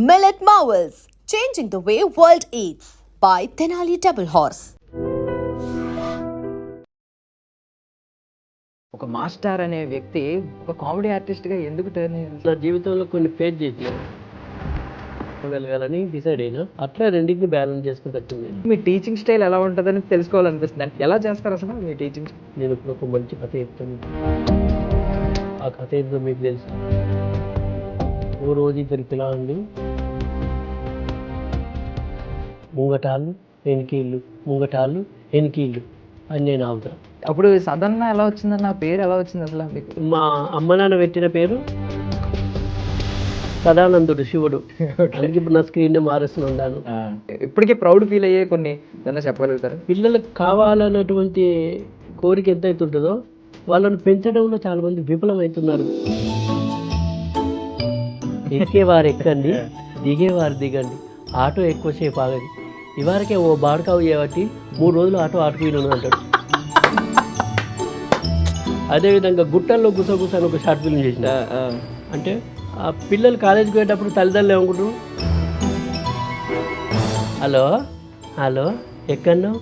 Millet Marvels, changing the way world eats by Tenali Double Horse. ఒక master అనే వ్యక్తి ఒక కామెడీ ఆర్టిస్ట్గా ఎందుకు టర్న్ అయ్యారు? నా జీవితంలో కొన్ని ఫేస్ చేసినాను వెళ్ళగాలని డిసైడ్ అయినా అట్లా రెండింటిని బ్యాలెన్స్ చేసుకుని వచ్చింది. మీ టీచింగ్ స్టైల్ ఎలా ఉంటుందని తెలుసుకోవాలనిపిస్తుంది. అంటే ఎలా చేస్తారు అసలు మీ టీచింగ్? నేను ఇప్పుడు ఒక మంచి కథ చెప్తాను. ఆ కథ ఏంటో మీకు తెలుసు. ఓ రోజు ఇద్దరు పిల్లలు ముంగటాళ్ళు వెనకీళ్ళు ముంగటాళ్ళు వెనకీళ్ళు అని నేను ఆగుతాను. అప్పుడు సదన్న ఎలా వచ్చిందని నా పేరు ఎలా వచ్చింది అసలు మీకు? మా అమ్మ నాన్న పెట్టిన పేరు సదానందుడు శివుడు. అందుకే ఇప్పుడు నా స్క్రీన్ మారుస్తున్నాను. ఇప్పటికే ప్రౌడ్ ఫీల్ అయ్యే కొన్ని ఏదైనా చెప్పగలుగుతారు? పిల్లలకు కావాలన్నటువంటి కోరిక ఎంతైతే ఉంటుందో వాళ్ళని పెంచడంలో చాలా మంది విఫలమవుతున్నారు. ఎక్కేవారు ఎక్కండి, దిగేవారు దిగండి, ఆటో ఎక్కువసేపు ఆగది. ఇవరకే ఓ బాడకావు చేయబట్టి 3 రోజులు ఆటో ఆటుకుపోయినాను అంటాడు. అదేవిధంగా గుట్టల్లో గుసగుస అని ఒక షార్ట్ ఫిల్మ్ చేసిన. అంటే ఆ పిల్లలు కాలేజీకి పోయేటప్పుడు తల్లిదండ్రులు ఏమనుకుంటారు, హలో హలో ఎక్కడున్నావు,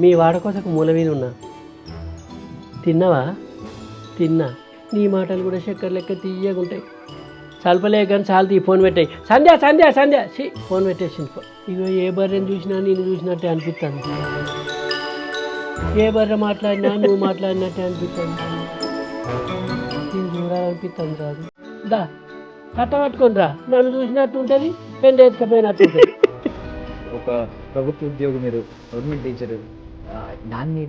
మీ వాడకోసకు మూల మీద ఉన్నా, తిన్నావా, తిన్నా, నీ మాటలు కూడా చక్కెర లెక్క తీయగా ఉంటాయి, చల్పలే కానీ చాలు ఫోన్ పెట్టాయి, సంధ్య సంధ్య సంధ్య ఫోన్ పెట్టేసింది. ఇగో ఏ బర్రెని చూసినా నేను చూసినట్టే అనిపిస్తాను, ఏ బర్రె మాట్లాడినా నువ్వు మాట్లాడినట్టే అనిపిస్తాను, నేను చూడాలనిపిస్తాను రాదు, దా కట్ట పట్టుకొని రా, నన్ను చూసినట్టు ఉంటుంది, పెండ ఎత్తుకపోయినట్టు ఉంటుంది. ఒక ప్రభుత్వ ఉద్యోగి, మీరు గవర్నమెంట్ టీచర్,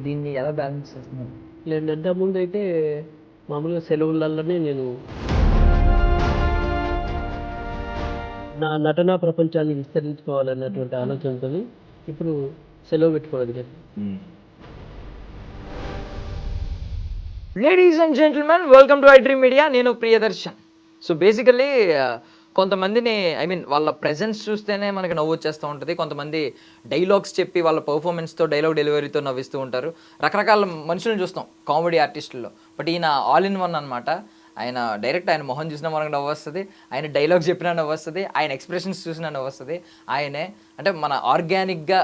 దీన్ని ఎలా బ్యాలెన్స్ చేస్తున్నారు? లేదంటే ముందు అయితే మామూలుగా సెలవులలోనే నేను నా నటనా ప్రపంచాన్ని విస్తరించుకోవాలన్నటువంటి ఆలోచనతో ఇప్పుడు సెలవు పెట్టుకోవడం జరిగింది. Ladies and gentlemen, welcome to iDream media. నేను ప్రియదర్శన్. సో బేసికల్లీ కొంతమందిని వాళ్ళ ప్రెజెన్స్ చూస్తేనే మనకి నవ్వు వచ్చేస్తూ ఉంటుంది. కొంతమంది డైలాగ్స్ చెప్పి వాళ్ళ పర్ఫార్మెన్స్తో డైలాగ్ డెలివరీతో నవ్విస్తూ ఉంటారు. రకరకాల మనుషులను చూస్తాం కామెడీ ఆర్టిస్టుల్లో. బట్ ఈయన ఆల్ ఇన్ వన్ అనమాట. ఆయన డైరెక్ట్ ఆయన మొహం చూసినా మనకు నవ్వు వస్తుంది, ఆయన డైలాగ్ చెప్పినా నవ్వు వస్తుంది, ఆయన ఎక్స్ప్రెషన్స్ చూసినా నవ్వు వస్తుంది. ఆయనే అంటే మన ఆర్గానిక్గా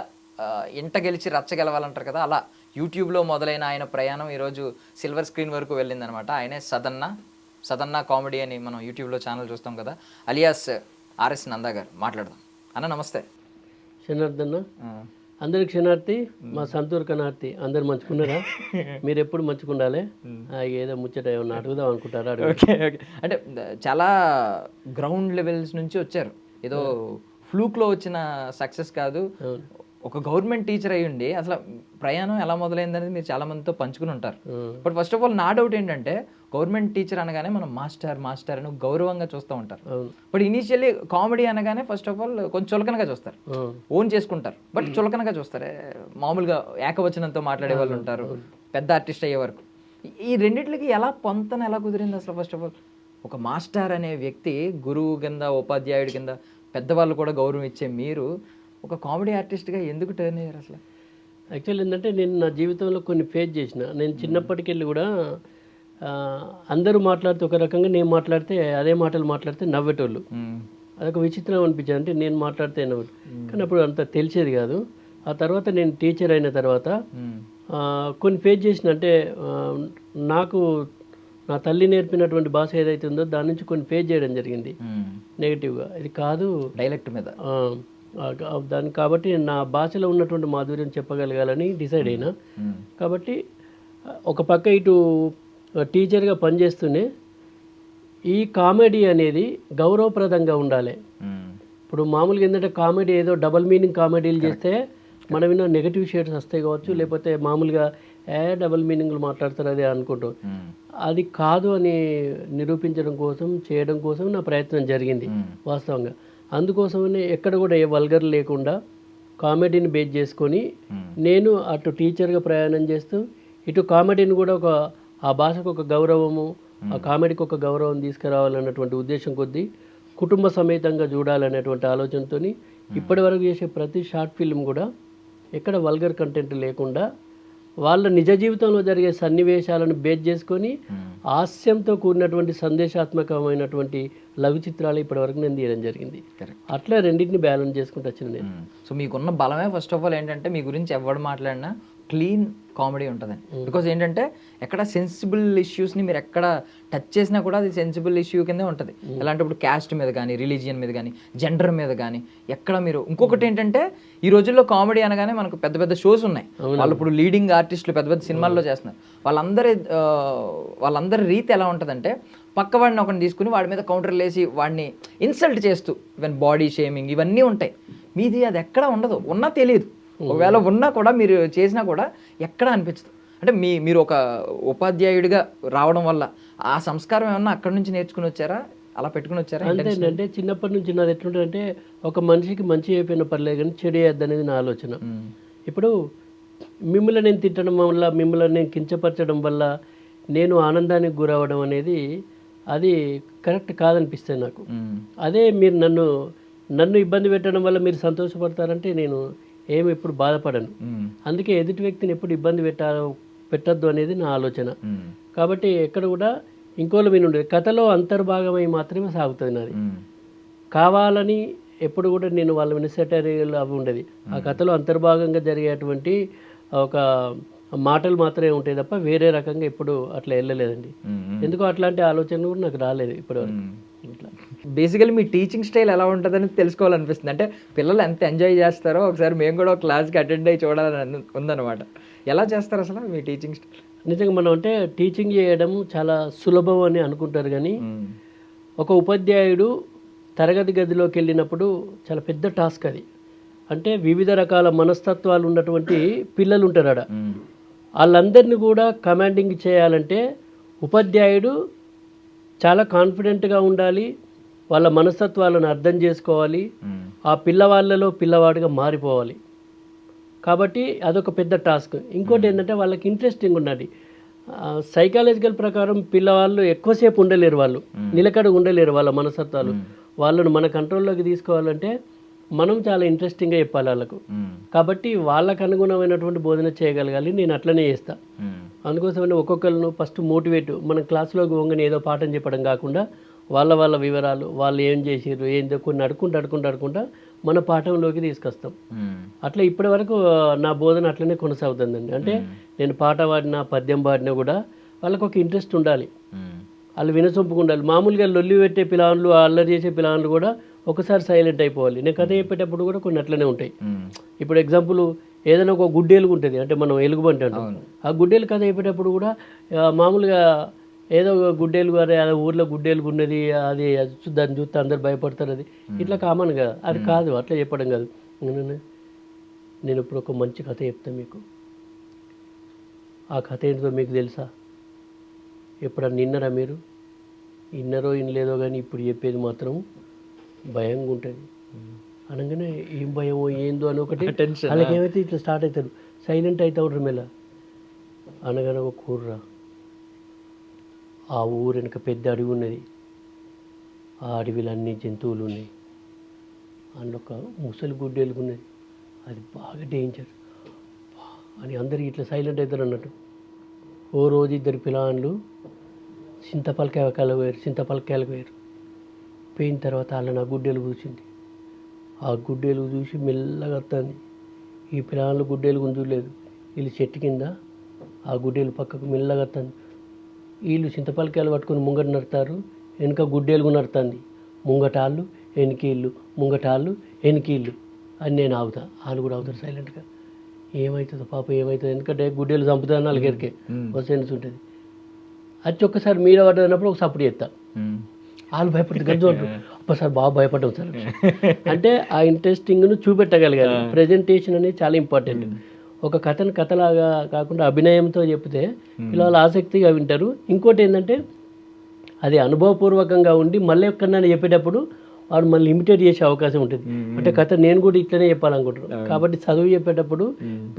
ఇంట గెలిచి రచ్చ గెలవాలంటారు కదా, అలా యూట్యూబ్లో మొదలైన ఆయన ప్రయాణం ఈరోజు సిల్వర్ స్క్రీన్ వరకు వెళ్ళిందనమాట. ఆయనే సదన్న కామెడీ అని మనం యూట్యూబ్లో ఛానల్ చూస్తాం కదా, అలియాస్ ఆర్ఎస్ నందా గారు. మాట్లాడదాం అన్న. నమస్తే. క్షణార్థన్న అందరికి క్షణార్థి, మా సంతూర్ కనార్థి. అందరు మంచుకున్నారా? మీరు ఎప్పుడు మంచుకుండాలి. ఏదో ముచ్చట ఏమన్నా అడుగుదాం అనుకుంటారా? Okay okay. అంటే చాలా గ్రౌండ్ లెవెల్స్ నుంచి వచ్చారు. ఏదో ఫ్లూక్లో వచ్చిన సక్సెస్ కాదు. ఒక గవర్నమెంట్ టీచర్ అయ్యి ఉండి అసలు ప్రయాణం ఎలా మొదలైందనేది మీరు చాలా మందితో పంచుకుని ఉంటారు. బట్ ఫస్ట్ ఆఫ్ ఆల్ నా డౌట్ ఏంటంటే, గవర్నమెంట్ టీచర్ అనగానే మనం మాస్టర్ అని గౌరవంగా చూస్తూ ఉంటారు. బట్ ఇనీషియల్లీ కామెడీ అనగానే ఫస్ట్ ఆఫ్ ఆల్ కొంచెం చులకనగా చూస్తారు, ఓన్ చేసుకుంటారు. బట్ చులకనగా చూస్తారు. మామూలుగా ఏకవచనంతో మాట్లాడే వాళ్ళు ఉంటారు పెద్ద ఆర్టిస్ట్ అయ్యే వరకు. ఈ రెండిట్లకి ఎలా పొంతన ఎలా కుదిరింది అసలు? ఫస్ట్ ఆఫ్ ఆల్ ఒక మాస్టర్ అనే వ్యక్తి, గురువు కింద, ఉపాధ్యాయుడి కింద పెద్దవాళ్ళు కూడా గౌరవం ఇచ్చే మీరు ఒక కామెడీ ఆర్టిస్ట్గా ఎందుకు టర్న్ అయ్యారు అసలు? యాక్చువల్ ఏంటంటే, నేను నా జీవితంలో కొన్ని ఫేస్ చేసిన. నేను చిన్నప్పటికెళ్ళి కూడా అందరూ మాట్లాడితే ఒక రకంగా, నేను మాట్లాడితే అదే మాటలు మాట్లాడితే నవ్వేటోళ్ళు. అదొక విచిత్రం అనిపించింది. అంటే నేను మాట్లాడితే నవ్వు, కానీ అప్పుడు అంత తెలిసేది కాదు. ఆ తర్వాత నేను టీచర్ అయిన తర్వాత కొన్ని ఫేస్ చేసిన. అంటే నాకు నా తల్లి నేర్పినటువంటి భాష ఏదైతే ఉందో దాని నుంచి కొన్ని ఫేస్ చేయడం జరిగింది నెగిటివ్గా. ఇది కాదు డైలెక్ట్ మీద దాన్ని, కాబట్టి నా భాషలో ఉన్నటువంటి మాధుర్యం చెప్పగలగాలని డిసైడ్ అయినా. కాబట్టి ఒక పక్క ఇటు టీచర్గా పనిచేస్తూనే ఈ కామెడీ అనేది గౌరవప్రదంగా ఉండాలి. ఇప్పుడు మామూలుగా ఏంటంటే, కామెడీ ఏదో డబల్ మీనింగ్ కామెడీలు చేస్తే మనం ఏమో నెగిటివ్ షేడ్స్ వస్తాయి కావచ్చు, లేకపోతే మామూలుగా డబల్ మీనింగ్లు మాట్లాడతారు అదే అనుకుంటూ. అది కాదు అని నిరూపించడం కోసం, చేయడం కోసం నా ప్రయత్నం జరిగింది వాస్తవంగా. అందుకోసమనే ఎక్కడ కూడా ఏ వల్గర్ లేకుండా కామెడీని బేస్ చేసుకొని నేను అటు టీచర్గా ప్రయాణం చేస్తూ ఇటు కామెడీని కూడా ఆ భాషకు ఒక గౌరవము, ఆ కామెడీకి ఒక గౌరవం తీసుకురావాలన్నటువంటి ఉద్దేశం కొద్దీ కుటుంబ సమేతంగా చూడాలనేటువంటి ఆలోచనతో ఇప్పటి వరకు చేసే ప్రతి షార్ట్ ఫిల్మ్ కూడా ఎక్కడ వల్గర్ కంటెంట్ లేకుండా వాళ్ళ నిజ జీవితంలో జరిగే సన్నివేశాలను బేస్ చేసుకొని హాస్యంతో కూడినటువంటి సందేశాత్మకమైనటువంటి లఘు చిత్రాలు ఇప్పటివరకు నేను తీయడం జరిగింది. అట్లా రెండింటిని బ్యాలెన్స్ చేసుకుంటూ వచ్చిన నేను. సో మీకున్న బలమే ఫస్ట్ ఆఫ్ ఆల్ ఏంటంటే మీ గురించి ఎవరు మాట్లాడినా క్లీన్ కామెడీ ఉంటుందండి. బికాజ్ ఏంటంటే ఎక్కడ సెన్సిబుల్ ఇష్యూస్ని మీరు ఎక్కడ టచ్ చేసినా కూడా అది సెన్సిబుల్ ఇష్యూ కిందే ఉంటుంది. ఎలాంటి ఇప్పుడు క్యాస్ట్ మీద కానీ, రిలీజియన్ మీద కానీ, జెండర్ మీద కానీ ఎక్కడ మీరు ఇంకొకటి ఏంటంటే ఈ రోజుల్లో కామెడీ అనగానే మనకు పెద్ద పెద్ద షోస్ ఉన్నాయి. వాళ్ళు ఇప్పుడు లీడింగ్ ఆర్టిస్టులు పెద్ద పెద్ద సినిమాల్లో చేస్తున్నారు. వాళ్ళందరి రీతి ఎలా ఉంటుందంటే పక్కవాడిని ఒకరిని తీసుకుని వాడి మీద కౌంటర్లు వేసి వాడిని ఇన్సల్ట్ చేస్తూ ఈవెన్ బాడీ షేమింగ్ ఇవన్నీ ఉంటాయి. మీది అది ఎక్కడ ఉండదు, ఉన్నా తెలియదు. ఒకవేళ ఉన్నా కూడా మీరు చేసినా కూడా ఎక్కడ అనిపించదు. అంటే మీరు ఒక ఉపాధ్యాయుడిగా రావడం వల్ల ఆ సంస్కారం ఏమన్నా అక్కడ నుంచి నేర్చుకుని వచ్చారా, అలా పెట్టుకుని వచ్చారా? అంతేనంటే చిన్నప్పటి నుంచి నాది ఎట్లుంటుందంటే ఒక మనిషికి మంచి అయిపోయిన పర్లేదు కానీ చెడు అయ్యద్దు అనేది నా ఆలోచన. ఇప్పుడు మిమ్మల్ని నేను తిట్టడం వల్ల, మిమ్మల్ని నేను కించపరచడం వల్ల నేను ఆనందానికి గురవడం అనేది అది కరెక్ట్ కాదనిపిస్తుంది నాకు. అదే మీరు నన్ను ఇబ్బంది పెట్టడం వల్ల మీరు సంతోషపడతారంటే నేను ఏమి ఎప్పుడు బాధపడను. అందుకే ఎదుటి వ్యక్తిని ఎప్పుడు ఇబ్బంది పెట్టద్దు అనేది నా ఆలోచన. కాబట్టి ఎక్కడ కూడా ఇంకోళ్ళు వినుండేది కథలో అంతర్భాగమై మాత్రమే సాగుతుంది నాది. కావాలని ఎప్పుడు కూడా నేను వాళ్ళ వినసెటరీలు అవి ఉండేది. ఆ కథలో అంతర్భాగంగా జరిగేటువంటి ఒక మాటలు మాత్రమే ఉంటాయి తప్ప వేరే రకంగా ఎప్పుడు అట్లా వెళ్ళలేదండి. ఎందుకో అట్లాంటి ఆలోచనలు కూడా నాకు రాలేదు ఇప్పటివరకు. ఇట్లా బేసికలీ మీ టీచింగ్ స్టైల్ ఎలా ఉంటుందని తెలుసుకోవాలనిపిస్తుంది. అంటే పిల్లలు ఎంత ఎంజాయ్ చేస్తారో ఒకసారి మేము కూడా ఒక క్లాస్కి అటెండ్ అయ్యి చూడాలని ఉందన్నమాట. ఎలా చేస్తారు అసలు మీ టీచింగ్ స్టైల్? నిజంగా మనం అంటే టీచింగ్ చేయడం చాలా సులభం అని అనుకుంటారు కానీ ఒక ఉపాధ్యాయుడు తరగతి గదిలోకి వెళ్ళినప్పుడు చాలా పెద్ద టాస్క్ అది. అంటే వివిధ రకాల మనస్తత్వాలు ఉన్నటువంటి పిల్లలు ఉంటారు ఆడ. వాళ్ళందరినీ కూడా కమాండింగ్ చేయాలంటే ఉపాధ్యాయుడు చాలా కాన్ఫిడెంట్గా ఉండాలి, వాళ్ళ మనస్తత్వాలను అర్థం చేసుకోవాలి, ఆ పిల్లవాళ్ళలో పిల్లవాడిగా మారిపోవాలి. కాబట్టి అదొక పెద్ద టాస్క్. ఇంకోటి ఏంటంటే వాళ్ళకి ఇంట్రెస్టింగ్ ఉండాలి. సైకాలజికల్ ప్రకారం పిల్లవాళ్ళు ఎక్కువసేపు ఉండలేరు, వాళ్ళు నిలకడ ఉండలేరు. వాళ్ళ మనస్తత్వాలు వాళ్ళను మన కంట్రోల్లోకి తీసుకోవాలంటే మనం చాలా ఇంట్రెస్టింగ్గా చెప్పాలి వాళ్ళకు. కాబట్టి వాళ్ళకు అనుగుణమైనటువంటి బోధన చేయగలగాలి. నేను అట్లనే చేస్తా. అందుకోసమని ఒక్కొక్కరిను ఫస్ట్ మోటివేట్, మనం క్లాసులోకి పోగానే ఏదో పాఠం చెప్పడం కాకుండా వాళ్ళ వివరాలు, వాళ్ళు ఏం చేసారు ఏందో కొన్ని అడుకుంటా మన పాఠంలోకి తీసుకొస్తాం. అట్లా ఇప్పటి వరకు నా బోధన అట్లనే కొనసాగుతుందండి. అంటే నేను పాట పాడినా పద్యం పాడినా కూడా వాళ్ళకు ఒక ఇంట్రెస్ట్ ఉండాలి, వాళ్ళు వినసొంపుగా ఉండాలి. మామూలుగా లొల్లి పెట్టే పిల్లలు, అల్లరి చేసే పిల్లలు కూడా ఒకసారి సైలెంట్ అయిపోవాలి. నేను కథ చెప్పేటప్పుడు కూడా కొన్ని అట్లనే ఉంటాయి. ఇప్పుడు ఎగ్జాంపుల్ ఏదైనా ఒక గుడ్డేలుగు ఉంటుంది, అంటే మనం ఎలుగుబంటి అంటాం. ఆ గుడ్డేలు కథ చెప్పేటప్పుడు కూడా మామూలుగా ఏదో గుడ్డేలుగు, అదే ఊర్లో గుడ్డేలుగు ఉన్నది, అది దాన్ని చూస్తే అందరు భయపడతారు, అది ఇట్లా కామన్ కదా. అది కాదు, అట్లా చెప్పడం కాదు. నేను ఇప్పుడు ఒక మంచి కథ చెప్తాను మీకు. ఆ కథ ఏంటో మీకు తెలుసా? ఎప్పుడన్నా విన్నారా మీరు? విన్నారో వినలేదో కానీ ఇప్పుడు చెప్పేది మాత్రం భయంగా ఉంటుంది. అనగానే ఏం భయమో ఏందో అని ఒకటి వాళ్ళకి ఏమైతే ఇట్లా స్టార్ట్ అవుతారు, సైలెంట్ అవుతా ఉంటారు మెల్ల. అనగానే ఒక ఊర్రా, ఆ ఊరు వెనక పెద్ద అడవి ఉన్నది. ఆ అడవిలో అన్ని జంతువులు ఉన్నాయి. అందులో ఒక ముసలి గుడ్డేలుగు ఉన్నది, అది బాగా డేంజర్ అని అందరికి ఇట్లా సైలెంట్ అవుతారు అన్నట్టు. ఓ రోజు ఇద్దరు పిల్లలు చింతపలకాయలకు పోయారు. పోయిన తర్వాత వాళ్ళని ఆ గుడ్డేలు కూర్చుంది. ఆ గుడ్డేలు చూసి మెల్లగా వస్తుంది. ఈ పిల్లలు గుడ్డేలు గుంజులేదు, వీళ్ళు చెట్టు కింద ఆ గుడ్డేలు పక్కకు మెల్లగా వస్తుంది. వీళ్ళు చింతపలకాయలు పట్టుకొని ముంగట నడతారు, వెనుక గుడ్డేలుగు నడుతుంది. ముంగటాళ్ళు వెనకీళ్ళు, ముంగటాళ్ళు వెనకీళ్ళు అని నేను ఆగుతా, వాళ్ళు కూడా అవుతారు సైలెంట్గా. ఏమవుతుందో పాప ఏమవుతుంది, ఎందుకంటే గుడ్డేలు చంపుతాను వాళ్ళకి ఎరికే వసేన్స్ ఉంటుంది. అది ఒక్కసారి మీద పడ్డప్పుడు ఒక సపోర్ట్ చేస్తా, వాళ్ళు భయపడుతుంది గజ్జు అంటారు. ఒక్కసారి బాగా భయపడ్డాం సార్ అంటే ఆ ఇంట్రెస్టింగ్ను చూపెట్టగలగాలి. ప్రజెంటేషన్ అనేది చాలా ఇంపార్టెంట్. ఒక కథను కథలాగా కాకుండా అభినయంతో చెప్తే పిల్లలు ఆసక్తిగా వింటారు. ఇంకోటి ఏంటంటే అది అనుభవపూర్వకంగా ఉండి మళ్ళీ ఎక్కడైనా చెప్పేటప్పుడు వాడు మళ్ళీ ఇమిటేట్ చేసే అవకాశం ఉంటుంది. అంటే కథ నేను కూడా ఇట్లనే చెప్పాలనుకుంటున్నాను. కాబట్టి చదువు చెప్పేటప్పుడు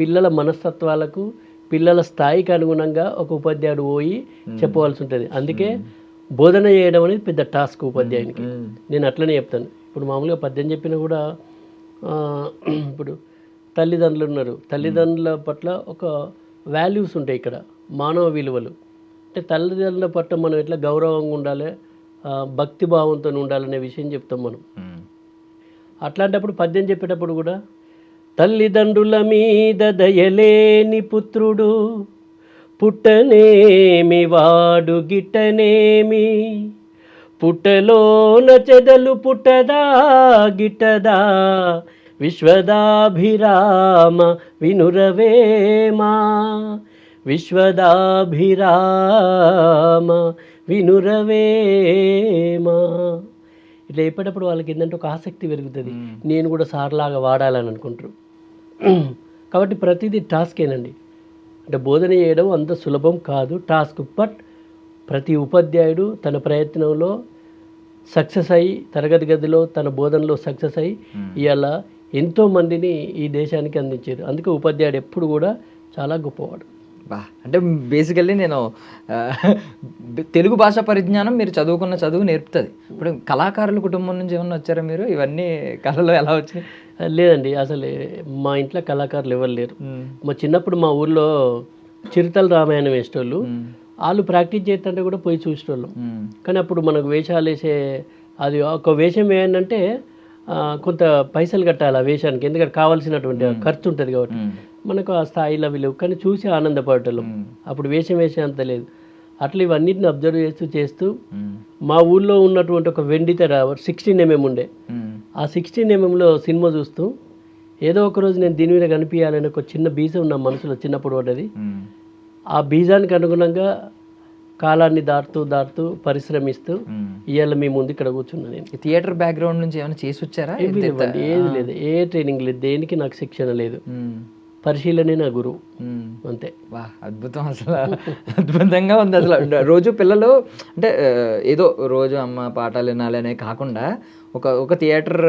పిల్లల మనస్తత్వాలకు, పిల్లల స్థాయికి అనుగుణంగా ఒక ఉపాధ్యాయుడు పోయి చెప్పవలసి ఉంటుంది. అందుకే బోధన చేయడం అనేది పెద్ద టాస్క్ ఉపాధ్యాయునికి. నేను అట్లనే చెప్తాను. ఇప్పుడు మామూలుగా పద్యం చెప్పినా కూడా ఇప్పుడు తల్లిదండ్రులు ఉన్నారు, తల్లిదండ్రుల పట్ల ఒక వాల్యూస్ ఉంటాయి ఇక్కడ, మానవ విలువలు. అంటే తల్లిదండ్రుల పట్ల మనం ఎట్లా గౌరవంగా ఉండాలి, భక్తి భావంతో ఉండాలనే విషయం చెప్తాం మనం. అట్లాంటప్పుడు పద్యం చెప్పేటప్పుడు కూడా తల్లిదండ్రుల మీద దయలేని పుత్రుడు పుట్టనేమి వాడు గిట్టనేమి, పుట్టలోన చెదలు పుట్టదా గిట్టదా, విశ్వదాభిరామ వినురవేమా, విశ్వదాభిరామ వినురవేమా. ఇట్లా చెప్పేటప్పుడు వాళ్ళకి ఏంటంటే ఒక ఆసక్తి పెరుగుతుంది, నేను కూడా సార్లాగా వాడాలని అనుకుంటారు. కాబట్టి ప్రతిదీ టాస్కేనండి. అంటే బోధన చేయడం అంత సులభం కాదు, టాస్క్. బట్ ప్రతి ఉపాధ్యాయుడు తన ప్రయత్నంలో సక్సెస్ అయ్యి, తరగతి గదిలో తన బోధనలో సక్సెస్ అయ్యి ఇవాళ ఎంతోమందిని ఈ దేశానికి అందించారు. అందుకే ఉపాధ్యాయుడు ఎప్పుడు కూడా చాలా గొప్పవాడు. బా, అంటే బేసికల్లీ నేను తెలుగు భాష పరిజ్ఞానం మీరు చదువుకున్న చదువు నేర్పుతుంది. ఇప్పుడు కళాకారుల కుటుంబం నుంచి ఏమన్నా వచ్చారా మీరు? ఇవన్నీ కళలో ఎలా వచ్చినాయి? లేదండి, అసలు మా ఇంట్లో కళాకారులు ఎవరు లేరు. మా చిన్నప్పుడు మా ఊర్లో చిరుతల రామాయణం వేసేటోళ్ళు, వాళ్ళు ప్రాక్టీస్ చేస్తుంటే కూడా పోయి చూసేటోళ్ళం. కానీ అప్పుడు మనకు వేషాలు వేసే, అది ఒక వేషం వేయాలంటే కొంత పైసలు కట్టాలి ఆ వేషానికి, ఎందుకంటే కావాల్సినటువంటి ఖర్చు ఉంటుంది కాబట్టి మనకు ఆ స్థాయిలో అవి లేవు. కానీ చూసి ఆనందపడటం, అప్పుడు వేషం వేసేంత లేదు. అట్లా ఇవన్నిటిని అబ్జర్వ్ చేస్తూ మా ఊళ్ళో ఉన్నటువంటి ఒక వెండి తెర 16 mm ఉండే, ఆ 16 mm సినిమా చూస్తూ ఏదో ఒక రోజు నేను దీని మీద కనిపించాలని ఒక చిన్న బీజం నా మనసులో చిన్నప్పుడు పడ్డది. ఆ బీజానికి అనుగుణంగా కాలాన్ని దాటుతూ పరిశ్రమిస్తూ ఇవాళ మీ ముందు ఇక్కడ కూర్చున్నా. నేను థియేటర్ బ్యాక్గ్రౌండ్ నుంచి ఏమైనా చేసి వచ్చారా? ఏది లేదు, ఏ ట్రైనింగ్ లేదు, దేనికి నాకు శిక్షణ లేదు, పరిశీలనే నా గురువు, అంతే. వా, అద్భుతం, అసలు అద్భుతంగా ఉంది. అసలు రోజు పిల్లలు అంటే ఏదో రోజు అమ్మ పాఠాలు వినాలి అనే కాకుండా ఒక థియేటర్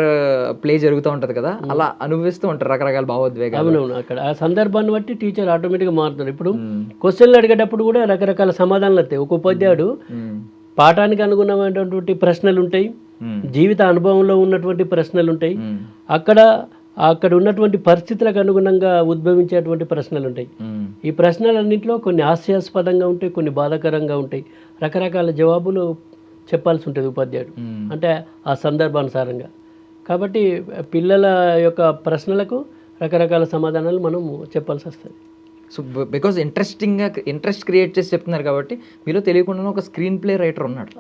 ప్లే జరుగుతూ ఉంటుంది కదా, అలా అనుభవిస్తూ ఉంటారు రకరకాల భావోద్వేగాలు. అవునవును, అక్కడ ఆ సందర్భాన్ని బట్టి టీచర్ ఆటోమేటిక్గా మారుతారు. ఇప్పుడు క్వశ్చన్లు అడిగేటప్పుడు కూడా రకరకాల సమాధానాలు వస్తాయి. ఒక ఉపాధ్యాయుడు పాఠానికి అనుగుణమైనటువంటి ప్రశ్నలు ఉంటాయి, జీవిత అనుభవంలో ఉన్నటువంటి ప్రశ్నలు ఉంటాయి, అక్కడ ఉన్నటువంటి పరిస్థితులకు అనుగుణంగా ఉద్భవించేటువంటి ప్రశ్నలు ఉంటాయి. ఈ ప్రశ్నలన్నింటిలో కొన్ని హాస్యాస్పదంగా ఉంటాయి, కొన్ని బాధాకరంగా ఉంటాయి. రకరకాల జవాబులు చెప్పాల్సి ఉంటుంది ఉపాధ్యాయుడు, అంటే ఆ సందర్భానుసారంగా. కాబట్టి పిల్లల యొక్క ప్రశ్నలకు రకరకాల సమాధానాలు మనం చెప్పాల్సి వస్తుంది. సో బికాజ్ ఇంట్రెస్ట్ క్రియేట్ చేసి చెప్తున్నారు కాబట్టి మీలో తెలియకుండా ఒక స్క్రీన్ ప్లే రైటర్ ఉన్నాడు.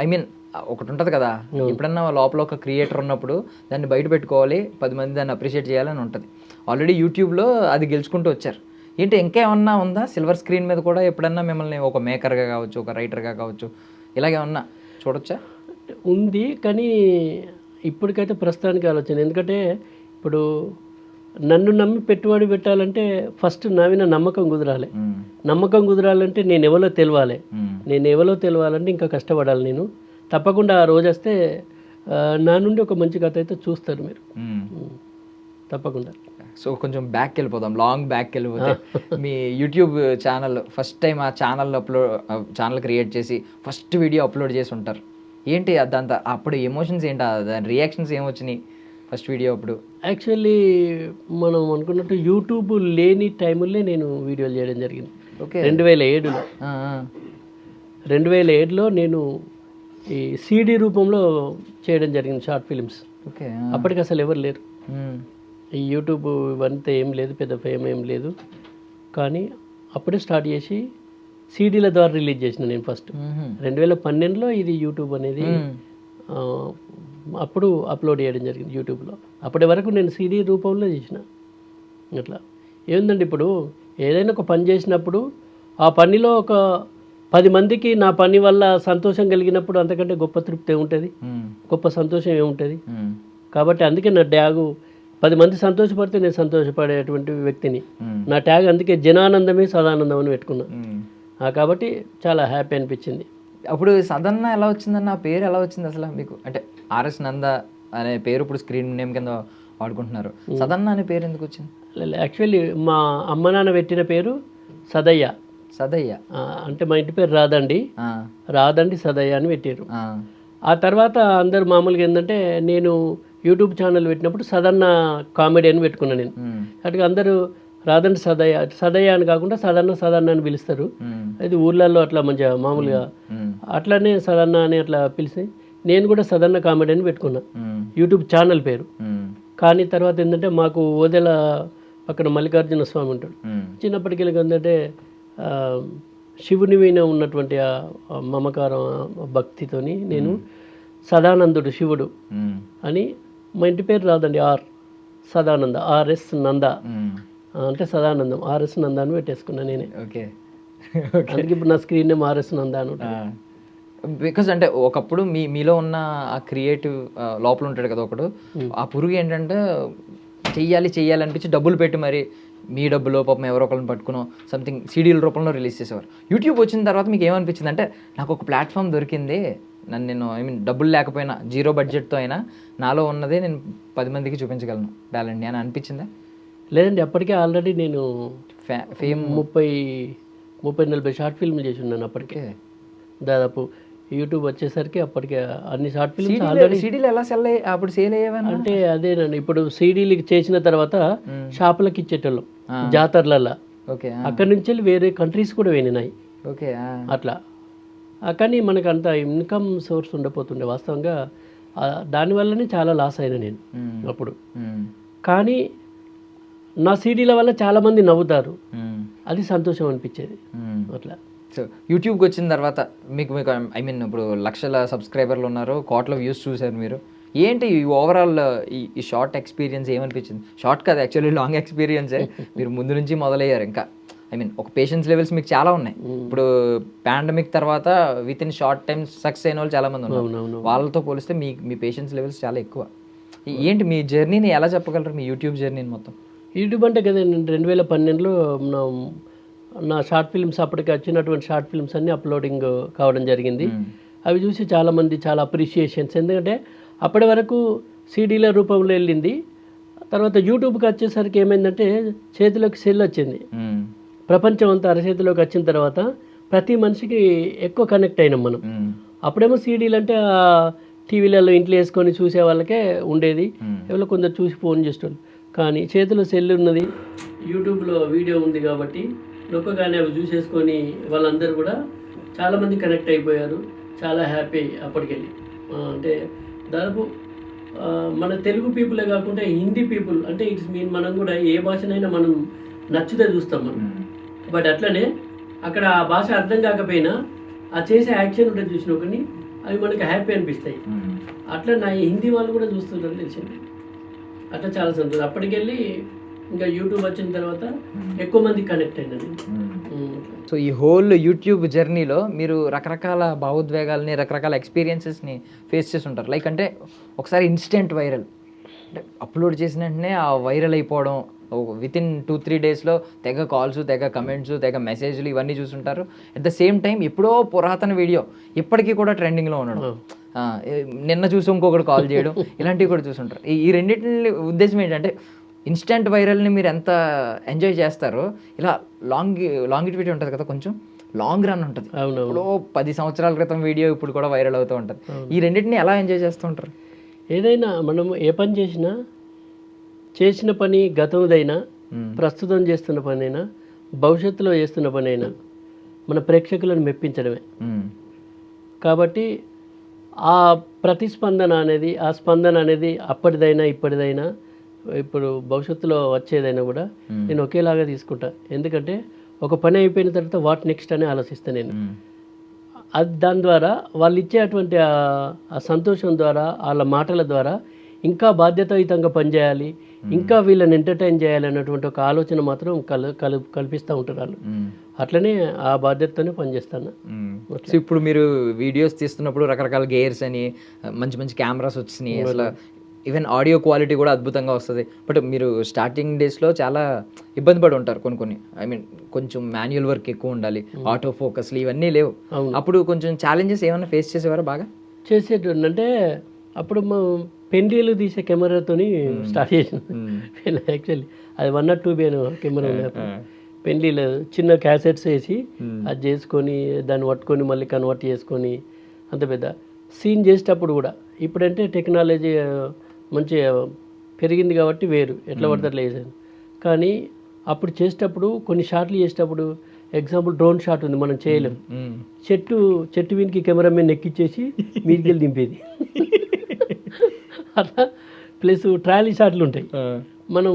ఐ మీన్ ఒకటి ఉంటుంది కదా, ఎప్పుడన్నా లోపల ఒక క్రియేటర్ ఉన్నప్పుడు దాన్ని బయట పెట్టుకోవాలి, 10 మంది దాన్ని అప్రిషియేట్ చేయాలని ఉంటుంది. ఆల్రెడీ యూట్యూబ్లో అది గెలుచుకుంటూ వచ్చారు. ఏంటి ఇంకేమన్నా ఉందా సిల్వర్ స్క్రీన్ మీద కూడా ఎప్పుడన్నా మిమ్మల్ని ఒక మేకర్గా కావచ్చు, ఒక రైటర్గా కావచ్చు, ఇలాగేమన్నా చూడొచ్చా? ఉంది, కానీ ఇప్పటికైతే ప్రస్తుతానికి ఆలోచన. ఎందుకంటే ఇప్పుడు నన్ను నమ్మి పెట్టుబడి పెట్టాలంటే ఫస్ట్ నా మీద నమ్మకం కుదరాలి. నమ్మకం కుదరాలంటే నేను ఎవరో తెలియాలంటే ఇంకా కష్టపడాలి. నేను తప్పకుండా ఆ రోజు వస్తే నా నుండి ఒక మంచి కథ అయితే చూస్తారు మీరు, తప్పకుండా. సో కొంచెం బ్యాక్ వెళ్ళిపోదాం, లాంగ్ బ్యాక్ వెళ్ళిపోతే మీ యూట్యూబ్ ఛానల్ ఫస్ట్ టైం ఆ ఛానల్ క్రియేట్ చేసి ఫస్ట్ వీడియో అప్లోడ్ చేసి ఉంటారు. ఏంటి అదంతా అప్పుడు ఎమోషన్స్ ఏంటి, దాని రియాక్షన్స్ ఏమొచ్చినాయి ఫస్ట్ వీడియో అప్పుడు? యాక్చువల్లీ మనం అనుకున్నట్టు యూట్యూబ్ లేని టైముల్లో నేను వీడియోలు చేయడం జరిగింది. ఓకే, 2007లో నేను ఈ CD రూపంలో చేయడం జరిగింది, షార్ట్ ఫిలిమ్స్. ఓకే, అప్పటికి అసలు ఎవరు లేరు, ఈ యూట్యూబ్ ఇవంతా ఏం లేదు, పెద్ద ఫేమ్ ఏం లేదు. కానీ అప్పుడే స్టార్ట్ చేసి CDల ద్వారా రిలీజ్ చేసిన నేను ఫస్ట్ 2012లో ఇది యూట్యూబ్ అనేది అప్పుడు అప్లోడ్ చేయడం జరిగింది యూట్యూబ్లో. అప్పటి వరకు నేను CD రూపంలో చేసిన. అట్లా ఏందండి, ఇప్పుడు ఏదైనా ఒక పని చేసినప్పుడు ఆ పనిలో ఒక 10 మందికి నా పని వల్ల సంతోషం కలిగినప్పుడు అంతకంటే గొప్ప తృప్తి ఏముంటుంది, గొప్ప సంతోషం ఏముంటుంది. కాబట్టి అందుకే నా ట్యాగు 10 మంది సంతోషపడితే నేను సంతోషపడేటువంటి వ్యక్తిని. నా ట్యాగ్ అందుకే జనానందమే సదానందం అని పెట్టుకున్నా. కాబట్టి చాలా హ్యాపీ అనిపించింది. అప్పుడు సదన్న ఎలా వచ్చిందన్న ఆ పేరు ఎలా వచ్చింది అసలు మీకు? అంటే RS నంద అనే పేరు ఇప్పుడు స్క్రీన్ నేమ్ కింద వాడుకుంటున్నారు, సదన్న అనే పేరు ఎందుకు వచ్చింది? యాక్చువల్లీ మా అమ్మ నాన్న పెట్టిన పేరు సదయ్య. అంటే మా ఇంటి పేరు రాదండి సదయ్య అని పెట్టారు. ఆ తర్వాత అందరు మామూలుగా ఏంటంటే నేను యూట్యూబ్ ఛానల్ పెట్టినప్పుడు సదన్న కామెడీ అని పెట్టుకున్నాను నేను. అటుగా అందరూ రాదండి సదయ్య అని కాకుండా సదన్న అని పిలుస్తారు. అది ఊర్లలో అట్లా మంచిగా మామూలుగా అట్లానే సదన్న అని అట్లా పిలిచి నేను కూడా సదన్న కామెడీ అని పెట్టుకున్నా యూట్యూబ్ ఛానల్ పేరు. కానీ తర్వాత ఏంటంటే మాకు ఓదెల పక్కన మల్లికార్జున స్వామి ఉంటాడు. చిన్నప్పటికి ఏంటంటే శివుని మీద ఉన్నటువంటి ఆ మమకారం భక్తితోని నేను సదానందుడు శివుడు అని మా ఇంటి పేరు రాదండి సదానంద ఆర్ఎస్ నంద అంటే సదానందం ఆర్ఎస్ నంద అని పెట్టేసుకున్నా నేనే. అందుకే ఇప్పుడు నా స్క్రీన్ నేమ్ ఆర్ఎస్ నంద అని ఉంటుంది. బికాస్ అంటే ఒకప్పుడు మీలో ఉన్న ఆ క్రియేటివ్ లోపల ఉంటాడు కదా ఒకడు, ఆ పురుగు ఏంటంటే చెయ్యాలి అనిపించి డబ్బులు పెట్టి మరి మీ డబ్బులో పాపం ఎవరో ఒకరిని పట్టుకుని సంథింగ్ సీడీల రూపంలో రిలీజ్ చేసేవారు. యూట్యూబ్ వచ్చిన తర్వాత మీకు ఏమనిపించింది అంటే నాకు ఒక ప్లాట్ఫామ్ దొరికింది, నేను డబ్బులు లేకపోయినా జీరో బడ్జెట్తో అయినా నాలో ఉన్నదే నేను 10 మందికి చూపించగలను టాలెంట్ని అని అనిపించిందా? లేదండి, అప్పటికే ఆల్రెడీ నేను ఫేమ్ 30-40 షార్ట్ ఫిల్మ్లు చేసి ఉన్నాను అప్పటికే. దాదాపు యూట్యూబ్ వచ్చేసరికి అప్పటికే అన్ని షార్ట్ ఫిల్మ్స్ ఆల్రెడీ. సీడీలు ఎలా అప్పుడు సేల్ అయ్యేవా అంటే అదేనండి, ఇప్పుడు సీడీలు చేసిన తర్వాత షాపులకు ఇచ్చేటోళ్ళం జాతరలల్లా. అక్కడి నుంచి వెళ్ళి వేరే కంట్రీస్ కూడా వెళ్ళినాయి అట్లా. కానీ మనకు అంత ఇన్కమ్ సోర్స్ ఉండపోతుండే వాస్తవంగా. దానివల్లనే చాలా లాస్ అయినా నేను అప్పుడు. కానీ నా సీడీల వల్ల చాలామంది నవ్వుతారు, అది సంతోషం అనిపించేది అట్లా. సో యూట్యూబ్కి వచ్చిన తర్వాత మీకు ఇప్పుడు లక్షల సబ్స్క్రైబర్లు ఉన్నారు, కోట్ల వ్యూస్ చూశారు మీరు. ఏంటి ఓవరాల్ ఈ షార్ట్ ఎక్స్పీరియన్స్ ఏమనిపించింది? షార్ట్ కాదు యాక్చువల్లీ లాంగ్ ఎక్స్పీరియన్సే. మీరు ముందు నుంచి మొదలయ్యారు. ఇంకా ఒక పేషెన్స్ లెవెల్స్ మీకు చాలా ఉన్నాయి. ఇప్పుడు పాండమిక్ తర్వాత with in short time success అయిన వాళ్ళు చాలామంది ఉన్నారు. వాళ్ళతో పోలిస్తే మీ పేషెన్స్ లెవెల్స్ చాలా ఎక్కువ. ఏంటి మీ జర్నీని ఎలా చెప్పగలరు, మీ యూట్యూబ్ జర్నీని మొత్తం? యూట్యూబ్ అంటే కదా 2012లో నా షార్ట్ ఫిల్మ్స్ అప్పటికి వచ్చినటువంటి షార్ట్ ఫిల్మ్స్ అన్నీ అప్లోడింగ్ కావడం జరిగింది. అవి చూసి చాలామంది చాలా అప్రిషియేషన్స్. ఎందుకంటే అప్పటి వరకు సీడీల రూపంలో వెళ్ళింది, తర్వాత యూట్యూబ్కి వచ్చేసరికి ఏమైందంటే చేతిలోకి సెల్ వచ్చింది. ప్రపంచం అంతా అరచేతిలోకి వచ్చిన తర్వాత ప్రతి మనిషికి ఎక్కువ కనెక్ట్ అయినాం మనం. అప్పుడేమో సీడీలు అంటే టీవీలలో ఇంట్లో వేసుకొని చూసే వాళ్ళకే ఉండేది, ఎవరో కొందరు చూసి ఫోన్ చేసేవాళ్ళు. కానీ చేతిలో సెల్ ఉన్నది, యూట్యూబ్లో వీడియో ఉంది కాబట్టి నొక్కగానే అవి చూసేసుకొని వాళ్ళందరూ కూడా చాలామంది కనెక్ట్ అయిపోయారు. చాలా హ్యాపీ అప్పటికెళ్ళి. అంటే దాదాపు మన తెలుగు పీపులే కాకుండా హిందీ పీపుల్ అంటే ఇట్స్ మీన్ మనం కూడా ఏ భాషనైనా మనం నచ్చితే చూస్తాం మనం. బట్ అట్లనే అక్కడ ఆ భాష అర్థం కాకపోయినా ఆ చేసే యాక్షన్ ఉంటుంది చూసిన కొన్ని అవి మనకి హ్యాపీ అనిపిస్తాయి. అట్లా నా హిందీ వాళ్ళు కూడా చూస్తుంటారు తెలిసింది. అట్లా చాలా సంతోషం. అప్పటికెళ్ళి ఇంకా యూట్యూబ్ వచ్చిన తర్వాత ఎక్కువ మంది కనెక్ట్ అయినది. సో ఈ హోల్ యూట్యూబ్ జర్నీలో మీరు రకరకాల భావోద్వేగాల్ని రకరకాల ఎక్స్పీరియన్సెస్ని ఫేస్ చేసి ఉంటారు. లైక్ అంటే ఒకసారి ఇన్స్టెంట్ వైరల్ అంటే అప్లోడ్ చేసిన వెంటనే ఆ వైరల్ అయిపోవడం, విత్ ఇన్ 2-3 డేస్లో తెగ కాల్స్, తెగ కమెంట్స్, తెగ మెసేజ్లు ఇవన్నీ చూస్తుంటారు. అట్ ద సేమ్ టైం ఎప్పుడో పురాతన వీడియో ఇప్పటికీ కూడా ట్రెండింగ్లో ఉండడం, నిన్న చూసి ఇంకొకటి కాల్ చేయడం, ఇలాంటివి కూడా చూస్తుంటారు. ఈ రెండింటి ఉద్దేశం ఏంటంటే ఇన్స్టెంట్ వైరల్ని మీరు ఎంత ఎంజాయ్ చేస్తారో ఇలా లాంగిటివిటీ ఉంటుంది కదా, కొంచెం లాంగ్ రన్ ఉంటుంది. ఇప్పుడు 10 సంవత్సరాల క్రితం వీడియో ఇప్పుడు కూడా వైరల్ అవుతూ ఉంటుంది. ఈ రెండింటిని ఎలా ఎంజాయ్ చేస్తూ ఉంటారు? ఏదైనా మనం ఏ పని చేసిన పని గతందైనా, ప్రస్తుతం చేస్తున్న పని అయినా, భవిష్యత్తులో చేస్తున్న పని అయినా మన ప్రేక్షకులను మెప్పించడమే. కాబట్టి ఆ ప్రతిస్పందన అనేది, ఆ స్పందన అనేది అప్పటిదైనా ఇప్పటిదైనా ఇప్పుడు భవిష్యత్తులో వచ్చేదైనా కూడా నేను ఒకేలాగా తీసుకుంటా. ఎందుకంటే ఒక పని అయిపోయిన తర్వాత వాట్ నెక్స్ట్ అని ఆలోచిస్తాను నేను. అది దాని ద్వారా వాళ్ళు ఇచ్చేటువంటి ఆ సంతోషం ద్వారా, వాళ్ళ మాటల ద్వారా ఇంకా బాధ్యతాయుతంగా పనిచేయాలి, ఇంకా వీళ్ళని ఎంటర్టైన్ చేయాలి అన్నటువంటి ఒక ఆలోచన మాత్రం కల్పిస్తూ ఉంటారు వాళ్ళు. అట్లనే ఆ బాధ్యతతోనే పనిచేస్తాను. సో ఇప్పుడు మీరు వీడియోస్ తీస్తున్నప్పుడు రకరకాల గేర్స్ అని మంచి మంచి కెమెరాస్ వచ్చినాయి, అసలు ఈవెన్ ఆడియో క్వాలిటీ కూడా అద్భుతంగా వస్తుంది. బట్ మీరు స్టార్టింగ్ డేస్లో చాలా ఇబ్బంది పడి ఉంటారు. కొన్ని కొంచెం మాన్యువల్ వర్క్ ఎక్కువ ఉండాలి, ఆటో ఫోకస్లు ఇవన్నీ లేవు. అప్పుడు కొంచెం ఛాలెంజెస్ ఏమైనా ఫేస్ చేసేవారు? బాగా చేసేటండి. అంటే అప్పుడు పెండ్రీలు తీసే కెమెరాతోని స్టార్ట్ చేసిన. యాక్చువల్లీ అది 1 or 2 కెమెరా ఉన్నప్పుడు పెండ్రీలు చిన్న క్యాసెట్స్ వేసి అది చేసుకొని దాన్ని పట్టుకొని మళ్ళీ కన్వర్ట్ చేసుకొని అంత పెద్ద సీన్ చేసేటప్పుడు కూడా. ఇప్పుడంటే టెక్నాలజీ మంచిగా పెరిగింది కాబట్టి వేరు, ఎట్లా పడితే అట్లా వేసాను. కానీ అప్పుడు చేసేటప్పుడు కొన్ని షాట్లు చేసేటప్పుడు ఎగ్జాంపుల్ డ్రోన్ షాట్ ఉంది, మనం చేయలేం. చెట్టు వీనికి కెమెరామెన్ ఎక్కిచ్చేసి మీదికి వెళ్ళి దింపేది. అట్లా ప్లస్ ట్రాలీ షాట్లు ఉంటాయి. మనం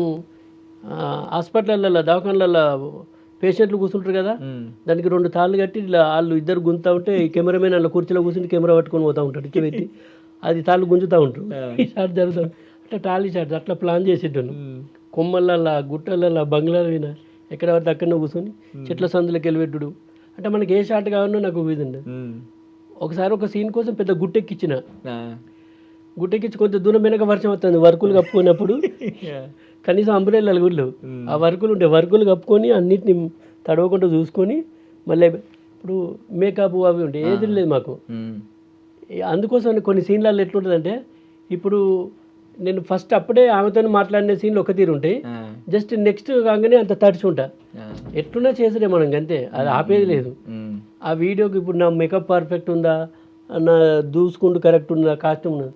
హాస్పిటల్లో దవాఖానలలో పేషెంట్లు కూర్చుంటారు కదా, దానికి 2 తాళ్ళు కట్టి ఇలా వాళ్ళు ఇద్దరు గుంజుతూ ఉంటే ఈ కెమెరామెన్ అలా కుర్చీలో కూర్చుని కెమెరా పట్టుకొని పోతూ ఉంటాడు, ఇచ్చి పెట్టి అది తాళ్ళు గుంజుతూ ఉంటారు. ఈ షాట్ జరుగుతుంది. అట్లా ట్రాలీ షాట్స్ అట్లా ప్లాన్ చేసేటాను. కొమ్మలల్లా గుట్టలల్లా బంగ్లాల మీద ఎక్కడ పడితే అక్కడనే కూర్చొని చెట్ల సందులోకి వెళ్ళిపెట్టుడు. అంటే మనకి ఏ షాట్ కావాలన్నా నాకు ఇది ఉండదు. ఒకసారి ఒక సీన్ కోసం పెద్ద గుట్టెక్కిచ్చిన, గుట్టెక్కించి కొంత దూరం వెనక వర్షం వస్తుంది, వర్కులు కప్పుకున్నప్పుడు కనీసం అంబ్రెల్లాలు కూడా లేవు. ఆ వర్కులు ఉంటే వర్కులు కప్పుకొని అన్నిటిని తడవకుండా చూసుకొని మళ్ళీ ఇప్పుడు మేకప్ అవి ఉంటాయి, ఏది లేదు మాకు. అందుకోసం కొన్ని సీన్లలో ఎట్లుంటుందంటే, ఇప్పుడు నేను ఫస్ట్ అప్పుడే ఆమెతో మాట్లాడిన సీన్లు ఒక తీరు ఉంటాయి, జస్ట్ నెక్స్ట్ కాగానే అంత తడిచి ఉంటా. ఎట్లున్నా చేసరే మనం అంతే, అది ఆపేది లేదు. ఆ వీడియోకి ఇప్పుడు నా మేకప్ పర్ఫెక్ట్ ఉందా, నా దూసుకుంటూ కరెక్ట్ ఉందా, కాస్ట్యూమ్ ఉన్నది.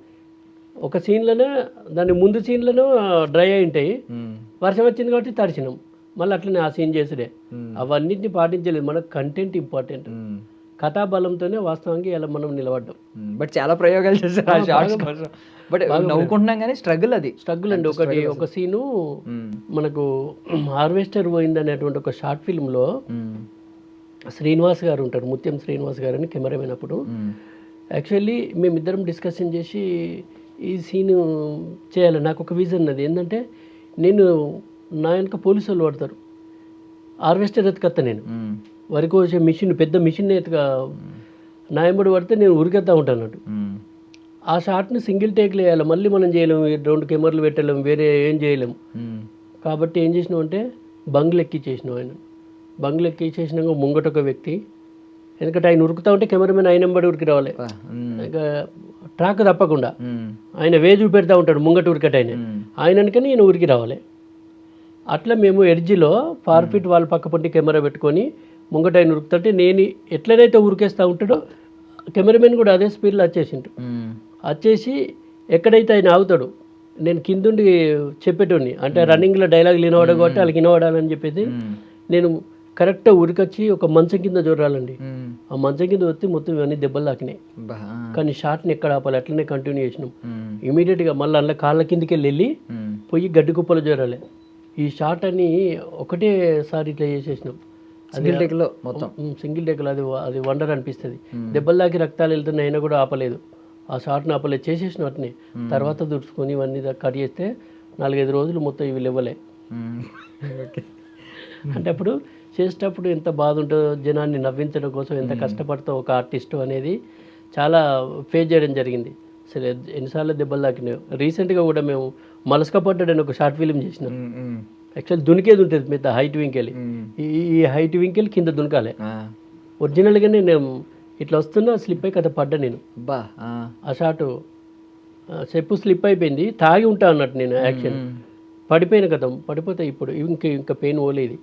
ఒక సీన్లోనే దాని ముందు సీన్లోనే డ్రై అయి ఉంటాయి, వర్షం వచ్చింది కాబట్టి తడిచినాం, మళ్ళీ అట్లనే ఆ సీన్ చేసుడే. అవన్నిటిని పాటించలేదు, మనకు కంటెంట్ ఇంపార్టెంట్. కథాబలంతోనే వాస్తవానికి ఇలా మనం నిలబడ్డాం. బట్ చాలా ప్రయోగాలు చేశారు ఆ షార్ట్స్ కోసం. బట్ నవ్వుకుంటున్నాం కానీ స్ట్రగుల్ అండి. ఒక సీను మనకు హార్వెస్టర్ పోయింది అనేటువంటి ఒక షార్ట్ ఫిల్మ్లో శ్రీనివాస్ గారు ఉంటారు, ముత్యం శ్రీనివాస్ గారు అని కెమెరామెన్. అప్పుడు యాక్చువల్లీ మేమిద్దరం డిస్కషన్ చేసి ఈ సీను చేయాలి. నాకు ఒక విజన్ ఉన్నది ఏంటంటే, నేను నా వెనక పోలీసు వాళ్ళు పడతారు, హార్వెస్టర్ ఎత్తుకొస్తా నేను, వరి కోసే మిషన్ పెద్ద మిషన్ ఎత్తుగా నా వెంబడి పడితే నేను ఉరికెత్తా ఉంటాను అన్నట్టు. ఆ షాట్ని సింగిల్ టేక్లో వేయాలి, మళ్ళీ మనం చేయలేము, 2 కెమెరాలు పెట్టలేము, వేరే ఏం చేయలేము. కాబట్టి ఏం చేసినాం అంటే బంగ్లు ఎక్కిచ్చేసినాం. ఆయన బంగ్లు ఎక్కిచ్చేసినాక ముంగట ఒక వ్యక్తి, ఎందుకంటే ఆయన ఉరుకుతా ఉంటే కెమెరామెన్ ఆయన వెంబడి ఉరికి రావాలి, ఇంకా ట్రాక్ తప్పకుండా ఆయన వే చూపెడతా ఉంటాడు ముంగట ఉరికట ఆయన వెనకని ఈయన ఉరికి రావాలి. అట్లా మేము ఎడ్జిలో ఫార్ఫిట్ వాళ్ళ పక్క పొంటి కెమెరా పెట్టుకొని ముంగట ఆయన ఉరుకుతుంటే నేను ఎట్లనైతే ఉరికేస్తూ ఉంటాడో కెమెరామెన్ కూడా అదే స్పీడ్లో వచ్చేసిండు. వచ్చేసి ఎక్కడైతే ఆయన ఆగుతాడు నేను కిందుండి చెప్పేటోడిని, అంటే రన్నింగ్లో డైలాగ్ వినవడం కాబట్టి వాళ్ళకి వినవడాలని చెప్పేసి నేను కరెక్ట్గా ఉరికొచ్చి ఒక మంచం కింద జోరాలండి. ఆ మంచం కింద వచ్చి మొత్తం ఇవన్నీ దెబ్బలు తాకినాయి. కానీ షాట్ని ఎక్కడ ఆపాలి, అట్లనే కంటిన్యూ చేసినాం. ఇమీడియట్గా మళ్ళీ అందులో కాళ్ళ కిందికి వెళ్ళి పోయి గడ్డి కుప్పలు జోరాలి. ఈ షాట్ అని ఒకటేసారి ఇట్లా చేసేసినాం. సింగిల్ టేక్లో మొత్తం సింగిల్ టేక్లో అది వండర్ అనిపిస్తుంది. దెబ్బలు తాకి రక్తాలు వెళ్తున్నాయి అయినా కూడా ఆపలేదు, ఆ షాట్ని ఆపలేదు, చేసేసిన వాటిని. తర్వాత దుడుచుకొని ఇవన్నీ కట్ చేస్తే 4-5 రోజులు మొత్తం ఇవి లేవలే. అంటే అప్పుడు చేసేటప్పుడు ఎంత బాధ ఉంటుందో, జనాన్ని నవ్వించడం కోసం ఎంత కష్టపడతా ఒక ఆర్టిస్టు అనేది చాలా ఫేస్ చేయడం జరిగింది. సరే ఎన్నిసార్లు దెబ్బలు తాకినాయో. రీసెంట్గా కూడా మేము మలసకపడ్డాడని ఒక షార్ట్ ఫిలిం చేసినాం. యాక్చువల్లీ దునికేది ఉంటుంది పెద్ద హైట్ వింకెల్, ఈ హైట్ వింకెల్ కింద దునకాలి. ఒరిజినల్గానే నేను ఇట్లా వస్తున్నా స్లిప్ అయి కథ పడ్డా నేను. ఆ షాటు చెప్పు స్లిప్ అయిపోయింది, తాగి ఉంటా అన్నట్టు నేను యాక్షన్ పడిపోయిన కథ. పడిపోతే ఇప్పుడు ఇంకా పెయిన్ పోలేదు.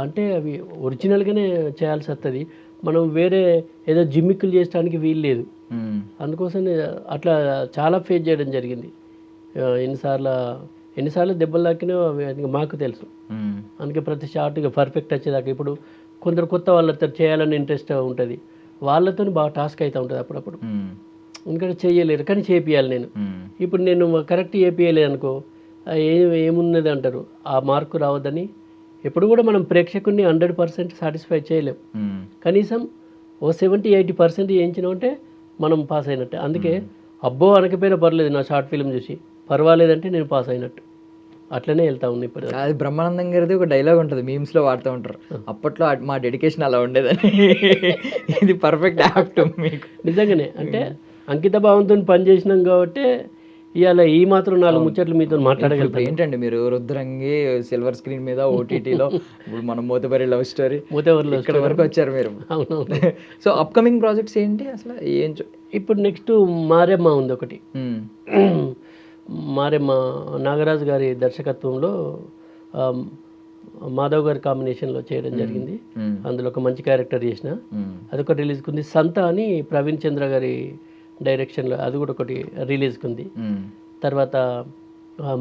అంటే అవి ఒరిజినల్గానే చేయాల్సి వస్తుంది, మనం వేరే ఏదో జిమ్మిక్కులు చేయడానికి వీలు లేదు. అందుకోసం అట్లా చాలా ఫేస్ చేయడం జరిగింది. ఎన్నిసార్లు దెబ్బలు తాకినా అది మాకు తెలుసు. అందుకే ప్రతి షాట్ పర్ఫెక్ట్ వచ్చేదాకా. ఇప్పుడు కొందరు కొత్త వాళ్ళతో చేయాలని ఇంట్రెస్ట్ ఉంటుంది, వాళ్ళతో బాగా టాస్క్ అవుతూ ఉంటుంది అప్పుడప్పుడు. ఎందుకంటే చేయలేరు కానీ చేపియాలి నేను. ఇప్పుడు నేను కరెక్ట్ చేపియలేదు అనుకో ఏమున్నది అంటారు, ఆ మార్కు రావద్దని. ఎప్పుడు కూడా మనం ప్రేక్షకుడిని 100% సాటిస్ఫై చేయలేం, కనీసం ఓ 70-80% చేయించినామంటే మనం పాస్ అయినట్టే. అందుకే అబ్బో అనకపోయినా పర్లేదు, నా షార్ట్ ఫిల్మ్ చూసి పర్వాలేదంటే నేను పాస్ అయినట్టు. అట్లనే వెళ్తా ఉంది ఇప్పుడు. అది బ్రహ్మానందం గారిది ఒక డైలాగ్ ఉంటుంది, మీమ్స్లో వాడుతూ ఉంటారు, అప్పట్లో మా డెడికేషన్ అలా ఉండేదని. ఇది పర్ఫెక్ట్ యాక్ట్ మీకు. నిజంగానే అంటే అంకిత భావంతో పని చేసినాం కాబట్టి ఇవాళ ఈ మాత్రం 4 ముచ్చట్లు మీతో మాట్లాడగలుగుతాం. ఏంటండి మీరు రుద్రంగి సిల్వర్ స్క్రీన్ మీద ఓటీటీలో ఇప్పుడు మనం మోతబరి లవ్ స్టోరీ ఇక్కడ వరకు వచ్చారు మీరు. అవునవును. సో అప్కమింగ్ ప్రాజెక్ట్స్ ఏంటి అసలు? ఇప్పుడు నెక్స్ట్ మారెమ్మ ఉంది ఒకటి. మారెమ్మ నాగరాజు గారి దర్శకత్వంలో మాధవ్ గారి కాంబినేషన్లో చేయడం జరిగింది. అందులో ఒక మంచి క్యారెక్టర్ చేసిన అదొకటి రిలీజ్కి ఉంది. సంత అని ప్రవీణ్ చంద్ర గారి డైరెక్షన్లో అది కూడా ఒకటి రిలీజ్కి ఉంది. తర్వాత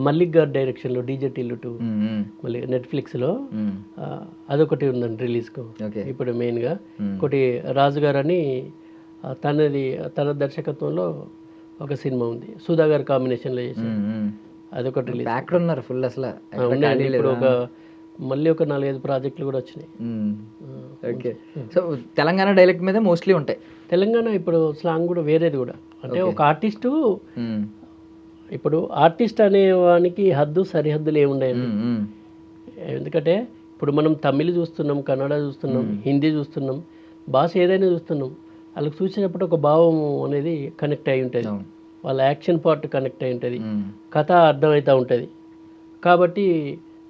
మల్లిక్ గారి డైరెక్షన్లో డీజే టిల్లు 2 మళ్ళీ నెట్ఫ్లిక్స్లో అదొకటి ఉందండి రిలీజ్కు ఇప్పుడు మెయిన్గా. ఒకటి రాజు గారు అని తన దర్శకత్వంలో ఒక సినిమా ఉంది, సుధా గారి కాంబినేషన్లో చేసి అదొకటి రిలీజ్. ఉన్నారు ఫుల్ అసలు. ఇప్పుడు మళ్ళీ ఒక 4-5 ప్రాజెక్టులు కూడా వచ్చినాయి. ఓకే, సో తెలంగాణ డైలెక్ట్ మీద మోస్ట్లీ ఉంటాయి. తెలంగాణ ఇప్పుడు స్లాంగ్ కూడా వేరేది కూడా, అంటే ఒక ఆర్టిస్టు ఇప్పుడు ఆర్టిస్ట్ అనేవానికి సరిహద్దులు ఏమున్నాయండి. ఎందుకంటే ఇప్పుడు మనం తమిళ్ చూస్తున్నాం, కన్నడ చూస్తున్నాం, హిందీ చూస్తున్నాం, భాష ఏదైనా చూస్తున్నాం, వాళ్ళకి చూసినప్పుడు ఒక భావం అనేది కనెక్ట్ అయి ఉంటుంది, వాళ్ళ యాక్షన్ పార్ట్ కనెక్ట్ అయి ఉంటుంది, కథ అర్థమవుతూ ఉంటుంది. కాబట్టి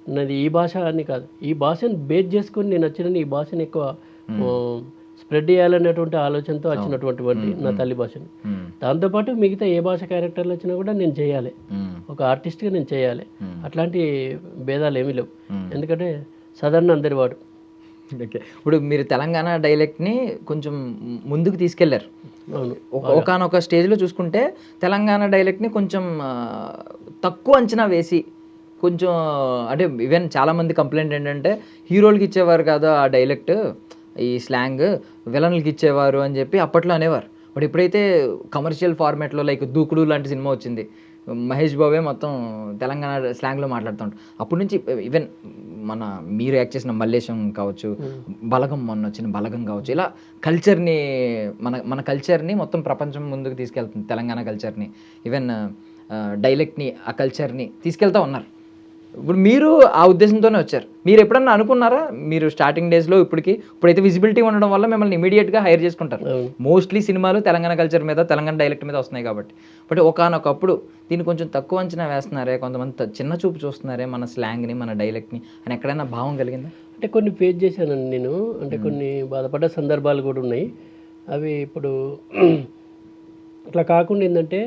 నాది ఈ భాష అని కాదు, ఈ భాషను బేస్ చేసుకొని నేను వచ్చిన ఈ భాషను ఎక్కువ స్ప్రెడ్ చేయాలనేటువంటి ఆలోచనతో వచ్చినటువంటి నా తల్లి భాషను. దాంతోపాటు మిగతా ఏ భాష క్యారెక్టర్లు వచ్చినా కూడా నేను చేయాలి, ఒక ఆర్టిస్ట్గా నేను చేయాలి. అట్లాంటి భేదాలు ఏమీ లేవు, ఎందుకంటే సాధారణ అందరి వాడు. ఓకే, ఇప్పుడు మీరు తెలంగాణ డైలెక్ట్ని కొంచెం ముందుకు తీసుకెళ్లారు. అవును, ఒకనొక స్టేజ్లో చూసుకుంటే తెలంగాణ డైలెక్ట్ని కొంచెం తక్కువ అంచనా వేసి కొంచెం, అంటే ఈవెన్ చాలామంది కంప్లైంట్ ఏంటంటే హీరోలకి ఇచ్చేవారు కాదు ఆ డైలెక్ట్, ఈ స్లాంగ్ విలన్లకి ఇచ్చేవారు అని చెప్పి అప్పట్లో అనేవారు. బట్ ఇప్పుడైతే కమర్షియల్ ఫార్మాట్లో లైక్ దూకుడు లాంటి సినిమా వచ్చింది, మహేష్ బాబే మొత్తం తెలంగాణ స్లాంగ్లో మాట్లాడుతుంటారు. అప్పటి నుంచి ఈవెన్ మీరు యాక్ట్ చేసిన మల్లేశం కావచ్చు, బలగం మొన్న వచ్చిన బలగం కావచ్చు, ఇలా కల్చర్ని మన కల్చర్ని మొత్తం ప్రపంచం ముందుకు తీసుకెళ్తుంది. తెలంగాణ కల్చర్ని, ఈవెన్ డైలెక్ట్ని, ఆ కల్చర్ని తీసుకెళ్తా ఉన్నారు. ఇప్పుడు మీరు ఆ ఉద్దేశంతోనే వచ్చారు. మీరు ఎప్పుడన్నా అనుకున్నారా, మీరు స్టార్టింగ్ డేస్లో ఇప్పుడైతే విజిబిలిటీ ఉండడం వల్ల మిమ్మల్ని ఇమీడియట్గా హైర్ చేసుకుంటారు. మోస్ట్లీ సినిమాలు తెలంగాణ కల్చర్ మీద, తెలంగాణ డైలెక్ట్ మీద వస్తున్నాయి కాబట్టి. బట్ ఒకనొకప్పుడు దీన్ని కొంచెం తక్కువ అంచనా వేస్తున్నారే, కొంతమంది చిన్న చూపు చూస్తున్నారే మన స్లాంగ్ని, మన డైలెక్ట్ని అని ఎక్కడైనా భావం కలిగిందా? అంటే కొన్ని ఫేస్ చేశానండి నేను, అంటే కొన్ని బాధపడ్డ సందర్భాలు కూడా ఉన్నాయి. అవి ఇప్పుడు అట్లా కాకుండా ఏంటంటే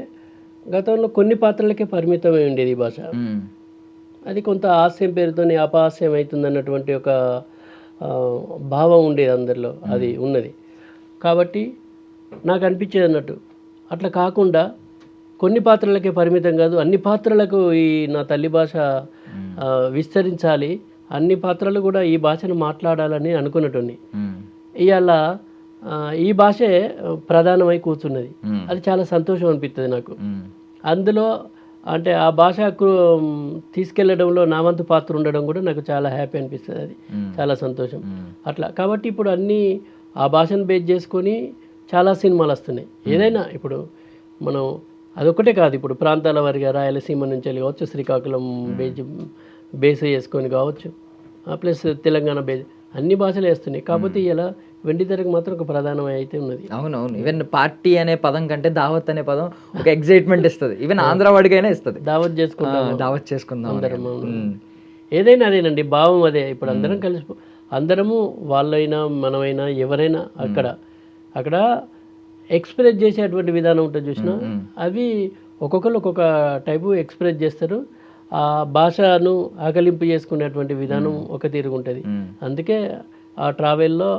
గతంలో కొన్ని పాత్రలకే పరిమితమై ఉండేది ఈ భాష. అది కొంత హాస్యం పేరుతోనే అపహాస్యం అవుతుంది అన్నటువంటి ఒక భావం ఉండేది అందరిలో, అది ఉన్నది. కాబట్టి నాకు అనిపించేది అన్నట్టు అట్లా కాకుండా కొన్ని పాత్రలకే పరిమితం కాదు, అన్ని పాత్రలకు ఈ నా తల్లి భాష విస్తరించాలి, అన్ని పాత్రలు కూడా ఈ భాషను మాట్లాడాలని అనుకున్నటువంటి. ఇవాళ ఈ భాషే ప్రధానమై కూర్చున్నది, అది చాలా సంతోషం అనిపిస్తుంది నాకు. అందులో అంటే ఆ భాషకు తీసుకెళ్లడంలో నా వంతు పాత్ర ఉండడం కూడా నాకు చాలా హ్యాపీ అనిపిస్తుంది, అది చాలా సంతోషం. అట్లా కాబట్టి ఇప్పుడు అన్నీ ఆ భాషను బేస్ చేసుకొని చాలా సినిమాలు వస్తున్నాయి. ఏదైనా ఇప్పుడు మనం అదొకటే కాదు, ఇప్పుడు ప్రాంతాల వారిగా రాయలసీమ నుంచి వెళ్ళి కావచ్చు, శ్రీకాకుళం బేస్ చేసుకొని కావచ్చు, ప్లస్ తెలంగాణ బేస్, అన్ని భాషలు వేస్తున్నాయి. కాకపోతే ఇలా వెండితెరకు మాత్రం ఒక ప్రధానమై అయితే ఉన్నది. అవునవును, ఈవెన్ పార్టీ అనే పదం కంటే దావత్ అనే పదం ఒక ఎగ్జైట్మెంట్ ఇస్తుంది, ఈవెన్ ఆంధ్ర వాడికైనా ఇస్తుంది. దావత్ చేసుకుందాం అందరం. ఏదైనా అదేనండి భావం, అదే. ఇప్పుడు అందరం కలిసి, అందరము వాళ్ళైనా మనమైనా ఎవరైనా అక్కడ ఎక్స్ప్రెస్ చేసేటువంటి విధానం ఉంటుంది చూసినా, అవి ఒక్కొక్కరు ఒక్కొక్క టైపు ఎక్స్ప్రెస్ చేస్తారు. ఆ భాషను ఆకలింపు చేసుకునేటువంటి విధానం ఒక తీరుగుంటుంది. అందుకే ఆ ట్రావెల్లో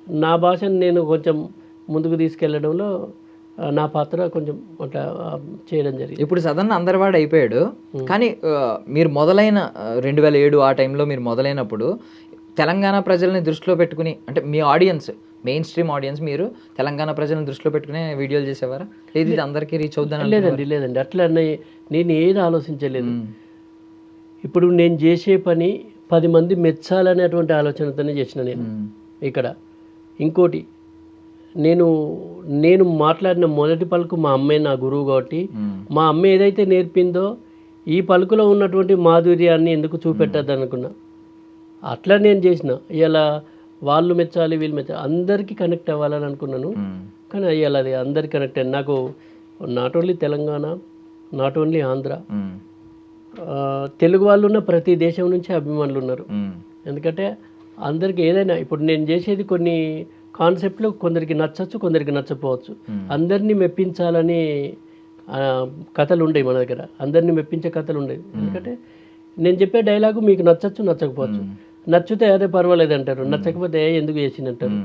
నా భాషను నేను కొంచెం ముందుకు తీసుకెళ్లడంలో నా పాత్ర కొంచెం అట్లా చేయడం జరిగింది. ఇప్పుడు సదన్ అందరివాడు అయిపోయాడు, కానీ మీరు మొదలైన 2007 ఆ టైంలో మీరు మొదలైనప్పుడు తెలంగాణ ప్రజల్ని దృష్టిలో పెట్టుకుని, అంటే మీ ఆడియన్స్, మెయిన్ స్ట్రీమ్ ఆడియన్స్, మీరు తెలంగాణ ప్రజలను దృష్టిలో పెట్టుకునే వీడియోలు చేసేవారా? లేదు ఇది అందరికీ రీచ్ అవుద్దాని? లేదండి అట్లా నేను ఏది ఆలోచించలేదు. ఇప్పుడు నేను చేసే పని 10 మంది మెచ్చాలనేటువంటి ఆలోచనతోనే చేసిన నేను. ఇక్కడ ఇంకోటి, నేను మాట్లాడిన మొదటి పలుకు మా అమ్మే నా గురువు కాబట్టి, మా అమ్మ ఏదైతే నేర్పిందో ఈ పలుకులో ఉన్నటువంటి మాధుర్యాన్ని ఎందుకు చూపెట్టద్దు అనుకున్నా, అట్లా నేను చేసిన. ఇలా వాళ్ళు మెచ్చాలి, వీళ్ళు మెచ్చాలి, అందరికీ కనెక్ట్ అవ్వాలని అనుకున్నాను. కానీ అయ్యాలి, అది అందరికి కనెక్ట్ అయ్యింది. నాకు not only Telangana, not only Andhra, Telugu వాళ్ళు ఉన్న ప్రతి దేశం నుంచి అభిమానులు ఉన్నారు. ఎందుకంటే అందరికి ఏదైనా, ఇప్పుడు నేను చేసేది కొన్ని కాన్సెప్ట్లు కొందరికి నచ్చచ్చు, కొందరికి నచ్చపోవచ్చు. అందరినీ మెప్పించాలని కథలు ఉండేవి మన దగ్గర, అందరినీ మెప్పించే కథలు ఉండేవి. ఎందుకంటే నేను చెప్పే డైలాగు మీకు నచ్చచ్చు, నచ్చకపోవచ్చు. నచ్చితే అదే పర్వాలేదు అంటారు, నచ్చకపోతే ఎందుకు చేసిందంటారు.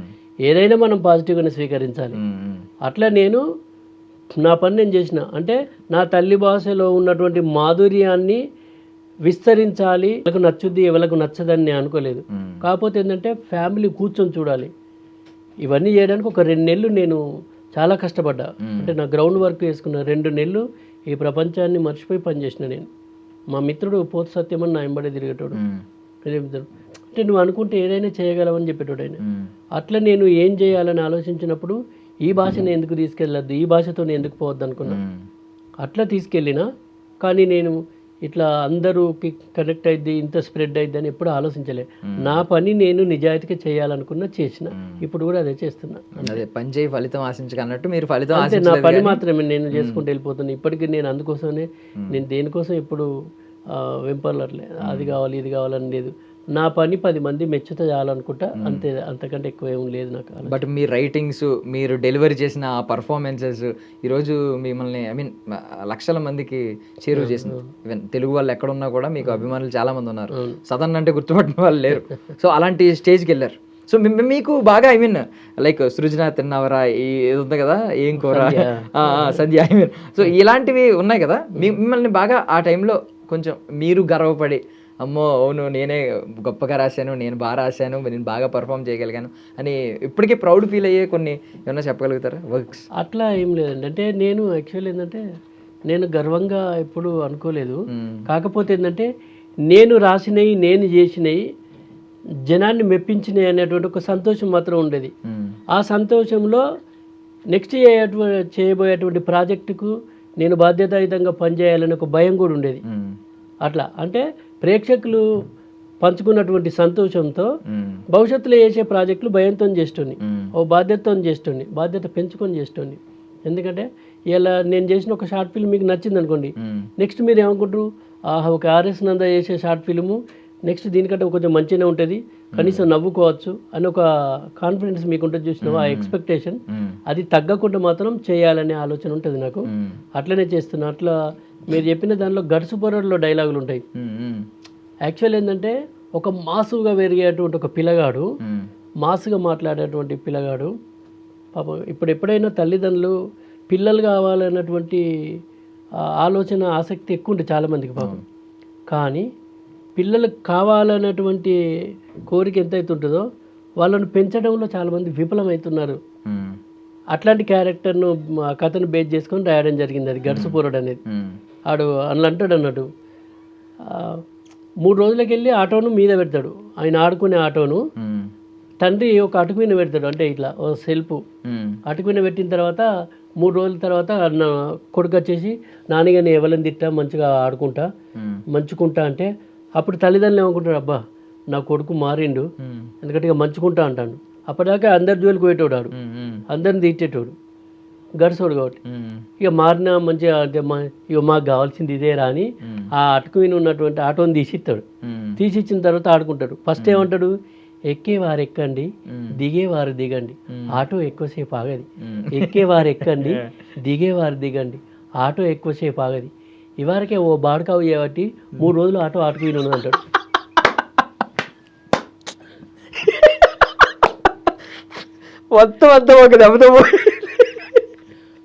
ఏదైనా మనం పాజిటివ్గానే స్వీకరించాలి. అట్లా నేను నా పని నేను చేసిన. అంటే నా తల్లి భాషలో ఉన్నటువంటి మాధుర్యాన్ని విస్తరించాలి, ఎవరికి నచ్చుద్ది ఎవరికి నచ్చదని నేను అనుకోలేదు. కాకపోతే ఏంటంటే ఫ్యామిలీ కూర్చొని చూడాలి. ఇవన్నీ చేయడానికి ఒక 2 నెలలు నేను చాలా కష్టపడ్డా. అంటే నా గ్రౌండ్ వర్క్ వేసుకున్న 2 నెలలు ఈ ప్రపంచాన్ని మర్చిపోయి పనిచేసిన నేను. మా మిత్రుడు పోతు సత్యమని నా వెంబడే తిరిగేటోడు. అంటే నువ్వు అనుకుంటే ఏదైనా చేయగలవని చెప్పేటోడు ఆయన. అట్లా నేను ఏం చేయాలని ఆలోచించినప్పుడు ఈ భాషను ఎందుకు తీసుకెళ్ళద్దు, ఈ భాషతో నేను ఎందుకు పోవద్దు అనుకున్నా. అట్లా తీసుకెళ్ళినా. కానీ నేను ఇట్లా అందరూకి కనెక్ట్ అయింది, ఇంత స్ప్రెడ్ అయింది అని ఎప్పుడు ఆలోచించలే. నా పని నేను నిజాయితీగా చేయాలనుకున్నా, చేసిన. ఇప్పుడు కూడా అదే చేస్తున్నా. అదే పని చేయి ఫలితం ఆశించక అన్నట్టు మీరు ఫలితం అంటే నా పని మాత్రమే నేను చేసుకుంటూ వెళ్ళిపోతున్నాను. ఇప్పటికీ నేను అందుకోసమే, నేను దేనికోసం ఇప్పుడు వెంపర్లట్లే అది కావాలి ఇది కావాలని లేదు. నా పని 10 మంది మెచ్చితే చాలనుకుంటా, అంతే. అంతకంటే ఎక్కువ ఏం లేదు నాకు. బట్ మీ రైటింగ్స్, మీరు డెలివరీ చేసిన ఆ పర్ఫార్మెన్సెస్ ఈరోజు మిమ్మల్ని లక్షల మందికి చేరువ చేసింది. ఈవెన్ తెలుగు వాళ్ళు ఎక్కడున్నా కూడా మీకు అభిమానులు చాలా మంది ఉన్నారు. సదన్ అంటే గుర్తుపట్టిన వాళ్ళు లేరు. సో అలాంటి స్టేజ్కి వెళ్ళారు. సో మీకు బాగా లైక్ సృజన తిన్నావరా ఇది ఉంది కదా, ఏం కూర, సంధ్య, సో ఇలాంటివి ఉన్నాయి కదా. మిమ్మల్ని బాగా ఆ టైంలో కొంచెం మీరు గర్వపడి, అమ్మో అవును నేనే గొప్పగా రాశాను, నేను బాగా రాశాను, నేను బాగా పర్ఫామ్ చేయగలిగాను అని ఇప్పటికీ ప్రౌడ్ ఫీల్ అయ్యే కొన్ని ఏమన్నా చెప్పగలుగుతారా వర్క్స్? అట్లా ఏం లేదండి. అంటే నేను యాక్చువల్ ఏంటంటే నేను గర్వంగా ఎప్పుడు అనుకోలేదు. కాకపోతే ఏంటంటే నేను రాసినవి, నేను చేసినవి జనాన్ని మెప్పించినవి అనేటువంటి ఒక సంతోషం మాత్రం ఉండేది. ఆ సంతోషంలో నెక్స్ట్ చేయబోయేటువంటి ప్రాజెక్టుకు నేను బాధ్యతాయుతంగా పనిచేయాలని ఒక భయం కూడా ఉండేది. అట్లా అంటే ప్రేక్షకులు పంచుకున్నటువంటి సంతోషంతో భవిష్యత్తులో చేసే ప్రాజెక్టులు భయంతో చేస్తుంది, ఓ బాధ్యతతో చేస్తుంది, బాధ్యత పెంచుకొని చేస్తుంది. ఎందుకంటే ఇలా నేను చేసిన ఒక షార్ట్ ఫిల్మ్ మీకు నచ్చింది అనుకోండి, నెక్స్ట్ మీరు ఏమనుకుంటారు, ఒక ఆర్ఎస్ నందా చేసే షార్ట్ ఫిల్ము నెక్స్ట్ దీనికంటే కొంచెం మంచిగానే ఉంటుంది, కనీసం నవ్వుకోవచ్చు అని ఒక కాన్ఫిడెన్స్ మీకు ఉంటుంది. చూసినావా ఆ ఎక్స్పెక్టేషన్, అది తగ్గకుండా మాత్రం చేయాలనే ఆలోచన ఉంటుంది నాకు. అట్లనే చేస్తున్నా. అట్లా మీరు చెప్పిన దానిలో గడుసు పొరల్లో డైలాగులు ఉంటాయి. యాక్చువల్ ఏంటంటే ఒక మాసుగా పెరిగేటువంటి ఒక పిల్లగాడు, మాసుగా మాట్లాడేటువంటి పిల్లగాడు పాపం ఇప్పుడు ఎప్పుడైనా తల్లిదండ్రులు పిల్లలు కావాలన్నటువంటి ఆలోచన ఆసక్తి ఎక్కువ ఉంటుంది చాలామందికి పాపం. కానీ పిల్లలకు కావాలన్నటువంటి కోరిక ఎంతైతే ఉంటుందో వాళ్ళను పెంచడంలో చాలామంది విఫలమవుతున్నారు. అట్లాంటి క్యారెక్టర్ను కథను బేస్ చేసుకొని రాయడం జరిగింది. అది గడుసుపోరడు అనేది. ఆడు అందులో అంటాడు అన్నట్టు, 3 రోజులకి వెళ్ళి ఆటోను మీద పెడతాడు. ఆయన ఆడుకునే ఆటోను తండ్రి ఒక అటుకు మీద పెడతాడు. అంటే ఇట్లా ఓ సెల్ఫ్ అటుకు మీద పెట్టిన తర్వాత 3 రోజుల తర్వాత కొడుకు వచ్చేసి నాన్నగా నేను ఎవరిని తిట్టా, మంచిగా ఆడుకుంటా, మంచుకుంటా అంటే అప్పుడు తల్లిదండ్రులు ఏమనుకుంటారు, అబ్బా నా కొడుకు మారిండు, ఎందుకంటే ఇక మంచుకుంటా అంటాడు. అప్పటిదాకా అందరి జోలికి పోయేటోడు, ఆడు అందరిని తీర్చేటోడు, గడిసోడు కాబట్టి. ఇక మారిన మంచిగా అంటే ఇక మాకు కావాల్సింది ఇదే రా అని ఆ అటుకు మీద ఉన్నటువంటి ఆటోని తీసిస్తాడు. తీసిచ్చిన తర్వాత ఆడుకుంటాడు. ఫస్ట్ ఏమంటాడు, ఎక్కేవారు ఎక్కండి, దిగేవారు దిగండి, ఆటో ఎక్కువసేపు ఆగది. ఎక్కేవారు ఎక్కండి, దిగేవారు దిగండి, ఆటో ఎక్కువసేపు ఆగది. ఇవరకే ఓ బాడకావు చేయబట్టి 3 రోజులు ఆటో ఆటుకు విను అంటాడు. మొత్తం ఒక దెబ్బతో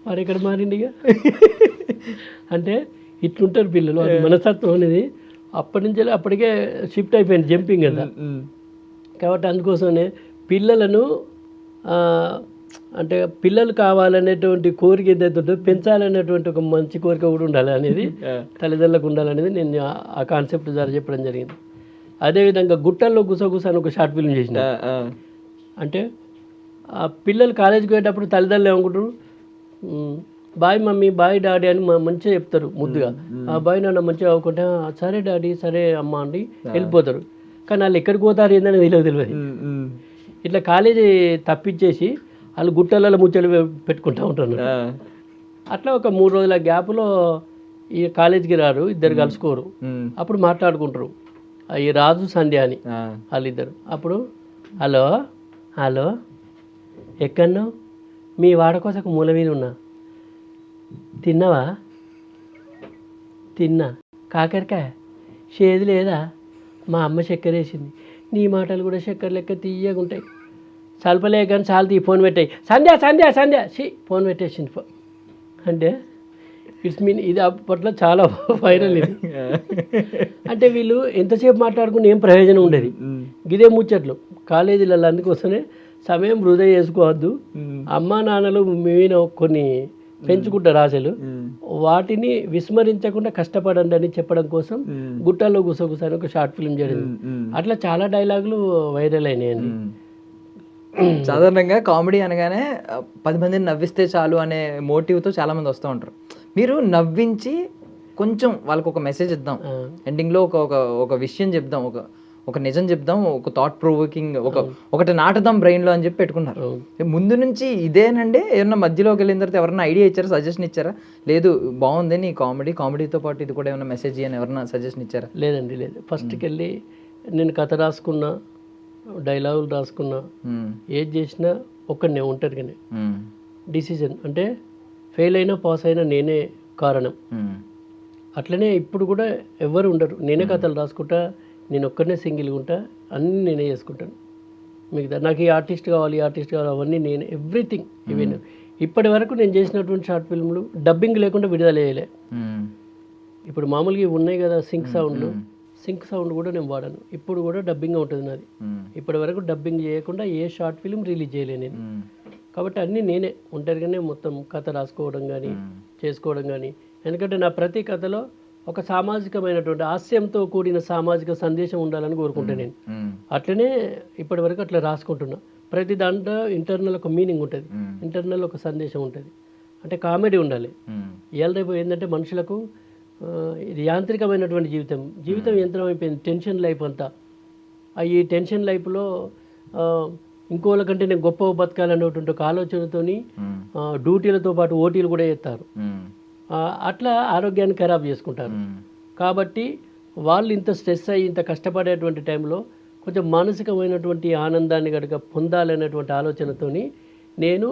వారు ఎక్కడ మారింది ఇక. అంటే ఇట్లుంటారు పిల్లలు. అది మనస్తత్వం అనేది అప్పటి నుంచి అప్పటికే షిఫ్ట్ అయిపోయింది, జంపింగ్ కదా. కాబట్టి అందుకోసమే పిల్లలను అంటే పిల్లలు కావాలనేటువంటి కోరిక ఏదైతే ఉంటుందో పెంచాలనేటువంటి ఒక మంచి కోరిక కూడా ఉండాలి అనేది తల్లిదండ్రులకు ఉండాలనేది నేను ఆ కాన్సెప్ట్ ద్వారా చెప్పడం జరిగింది. అదేవిధంగా గుట్టల్లో గుసగుస అని ఒక షార్ట్ ఫిల్మ్ చేసిన. అంటే ఆ పిల్లలు కాలేజీకి పోయేటప్పుడు తల్లిదండ్రులు ఏమనుకుంటారు, బాయ్ మమ్మీ, బాయ్ డాడీ అని మంచిగా చెప్తారు ముద్దుగా. బాయ్ నాన్న మంచిగా అవ్వకుంటే సరే డాడీ, సరే అమ్మ అండి వెళ్ళిపోతారు. కానీ వాళ్ళు ఎక్కడికి పోతారు ఏందని తెలియదు. ఇట్లా కాలేజీ తప్పించేసి వాళ్ళు గుట్టలలో ముచ్చలు పెట్టుకుంటూ ఉంటారు. అట్లా ఒక 3 రోజుల గ్యాప్లో ఈ కాలేజీకి రారు, ఇద్దరు కలుసుకోరు. అప్పుడు మాట్లాడుకుంటారు, ఈ రాజు సంధ్య అని వాళ్ళిద్దరు. అప్పుడు హలో హలో ఎక్కడో మీ వాడకోసం మూల మీద ఉన్నా, తిన్నావా, తిన్నా, కాకరకాయ చేదు లేదా, మా అమ్మ చక్కెర వేసింది, నీ మాటలు కూడా చక్కెర లెక్క తీయగా ఉంటాయి, చల్పలే కానీ చాలు తీ, ఫోన్ పెట్టాయి, సంధ్య సంధ్య సంధ్య ఫోన్ పెట్టేసింది. అంటే ఇట్స్ మీన్ ఇది అప్పట్లో చాలా వైరల్ ఇది. అంటే వీళ్ళు ఎంతసేపు మాట్లాడుకుని ఏం ప్రయోజనం ఉండేది, గిదే ముచ్చట్లు కాలేజీలలో. అందుకోసమే సమయం వృధా చేసుకోవద్దు, అమ్మా నాన్నలు మీద కొన్ని పెంచుకుంటారు ఆశలు, వాటిని విస్మరించకుండా కష్టపడండి అని చెప్పడం కోసం గుట్టల్లో గుసగుసని ఒక షార్ట్ ఫిల్మ్ జరిగింది. అట్లా చాలా డైలాగులు వైరల్ అయినాయండి. సాధారణంగా కామెడీ అనగానే 10 మందిని నవ్విస్తే చాలు అనే మోటివ్తో చాలా మంది వస్తూ ఉంటారు. మీరు నవ్వించి కొంచెం వాళ్ళకి ఒక మెసేజ్ ఇద్దాం, ఎండింగ్లో ఒక విషయం చెప్దాం, ఒక నిజం చెప్దాం, ఒక థాట్ ప్రొవోకింగ్ ఒకటి నాటుదాం బ్రెయిన్లో అని చెప్పి పెట్టుకున్నారు. ముందు నుంచి ఇదేనండి, ఏమన్నా మధ్యలోకి వెళ్ళిన తర్వాత ఎవరన్నా ఐడియా ఇచ్చారా, సజెషన్ ఇచ్చారా? లేదు బాగుంది నీ కామెడీతో పాటు ఇది కూడా ఏమన్నా మెసేజ్ అని ఎవరన్నా సజెషన్ ఇచ్చారా? లేదండి, లేదు. ఫస్ట్కి వెళ్ళి నేను కథ రాసుకున్నా, డైలాగులు రాసుకున్నా, ఏది చేసినా ఒక్కడనే ఉంటారు. కానీ డిసిజన్ అంటే ఫెయిల్ అయినా పాస్ అయినా నేనే కారణం. అట్లనే ఇప్పుడు కూడా ఎవరు ఉండరు, నేనే కథలు రాసుకుంటా, నేను ఒక్కడనే సింగిల్గా ఉంటా, అన్నీ నేనే చేసుకుంటాను. మిగతా నాకు ఈ ఆర్టిస్ట్ కావాలి అవన్నీ నేను ఎవ్రీథింగ్. ఈవెన్ ఇప్పటి వరకు నేను చేసినటువంటి షార్ట్ ఫిల్మ్లు డబ్బింగ్ లేకుండా విడుదల చేయలే. ఇప్పుడు మామూలుగా ఇవి ఉన్నాయి కదా సింక్ సౌండ్ కూడా నేను వాడాను. ఇప్పుడు కూడా డబ్బింగ్ ఉంటుంది నాది. ఇప్పటి వరకు డబ్బింగ్ చేయకుండా ఏ షార్ట్ ఫిల్మ్ రిలీజ్ చేయలేను నేను. కాబట్టి అన్నీ నేనే ఒంటరిగానే మొత్తం కథ రాసుకోవడం కానీ చేసుకోవడం కానీ. ఎందుకంటే నా ప్రతి కథలో ఒక సామాజికమైనటువంటి హాస్యంతో కూడిన సామాజిక సందేశం ఉండాలని కోరుకుంటాను నేను. అట్లనే ఇప్పటి వరకు అట్లా రాసుకుంటున్నా. ప్రతి దాంట్లో ఇంటర్నల్ ఒక మీనింగ్ ఉంటుంది, ఇంటర్నల్ ఒక సందేశం ఉంటుంది. అంటే కామెడీ ఉండాలి. ఇవాళ రేపు ఏంటంటే మనుషులకు ఇది యాంత్రికమైనటువంటి జీవితం యంత్రం అయిపోయింది. టెన్షన్ లైఫ్ అంతా. ఈ టెన్షన్ లైఫ్లో ఇంకోళ్ళ కంటే నేను గొప్ప బతకాలనేటువంటి ఒక ఆలోచనతోని డ్యూటీలతో పాటు ఓటీలు కూడా చేస్తారు. అట్లా ఆరోగ్యాన్ని ఖరాబ్ చేసుకుంటారు. కాబట్టి వాళ్ళు ఇంత స్ట్రెస్ అయ్యి ఇంత కష్టపడేటువంటి టైంలో కొంచెం మానసికమైనటువంటి ఆనందాన్ని కనుక పొందాలనేటువంటి ఆలోచనతోని నేను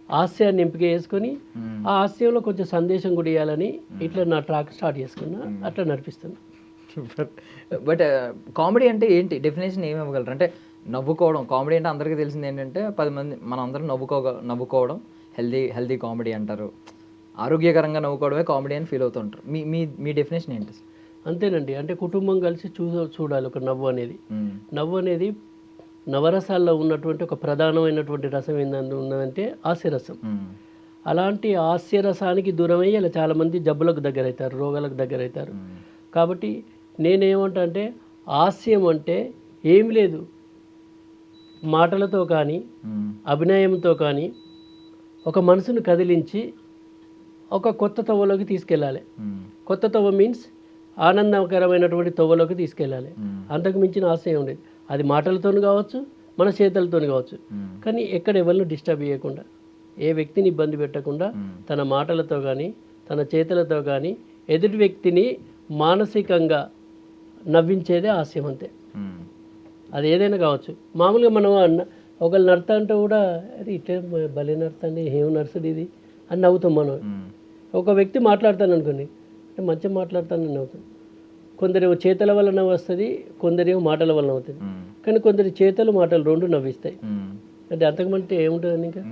హాస్యాన్ని ఎంపిక చేసుకొని ఆ హాస్యంలో కొంచెం సందేశం కూడా ఇవ్వాలని ఇట్లా నా ట్రాక్ స్టార్ట్ చేసుకున్నా, అట్లా నడిపిస్తాను. బట్ కామెడీ అంటే ఏంటి, డెఫినేషన్ ఏమి ఇవ్వగలరు? అంటే నవ్వుకోవడం కామెడీ అంటే అందరికీ తెలిసింది ఏంటంటే 10 మంది మనం అందరం నవ్వుకోవడం హెల్దీ కామెడీ అంటారు. ఆరోగ్యకరంగా నవ్వుకోవడమే కామెడీ అని ఫీల్ అవుతుంటారు. మీ డెఫినేషన్ ఏంటి? అంతేనండి. అంటే కుటుంబం కలిసి చూడాలి ఒక నవ్వు అనేది. నవ్వు అనేది నవరసాల్లో ఉన్నటువంటి ఒక ప్రధానమైనటువంటి రసం ఏంటంటే ఉన్నదంటే హాస్యరసం. అలాంటి హాస్యరసానికి దూరమయ్యి ఇలా చాలామంది జబ్బులకు దగ్గర అవుతారు, రోగాలకు దగ్గర అవుతారు. కాబట్టి నేనేమంటా అంటే హాస్యం అంటే ఏమి లేదు, మాటలతో కానీ అభినయంతో కానీ ఒక మనసును కదిలించి ఒక కొత్త తవ్వలోకి తీసుకెళ్ళాలి. కొత్త తవ్వ మీన్స్ ఆనందకరమైనటువంటి తవ్వలోకి తీసుకెళ్ళాలి. అంతకు మించిన హాస్యం ఉండేది. అది మాటలతో కావచ్చు, మన చేతులతో కావచ్చు. కానీ ఎక్కడ ఎవరిని డిస్టర్బ్ చేయకుండా, ఏ వ్యక్తిని ఇబ్బంది పెట్టకుండా తన మాటలతో కానీ తన చేతులతో కానీ ఎదుటి వ్యక్తిని మానసికంగా నవ్వించేదే హాస్యం. అంతే. అది ఏదైనా కావచ్చు. మామూలుగా మనం ఒకళ్ళు నడతా అంటే కూడా అది ఇట్లా భలే నడుతుంది, ఏం నడుస్తుంది ఇది అని నవ్వుతాం మనం. ఒక వ్యక్తి మాట్లాడతాను అనుకోండి, అంటే మంచిగా మాట్లాడతానని నవ్వుతాం. కొందరేమో చేతల వల్ల నవ్వు వస్తుంది, కొందరేమో మాటల వల్ల నవ్వుతుంది. కానీ కొందరి చేతలు మాటలు రెండు నవ్విస్తాయి. అంటే అంతకుమంటే ఏముంటుందండి ఇంకా.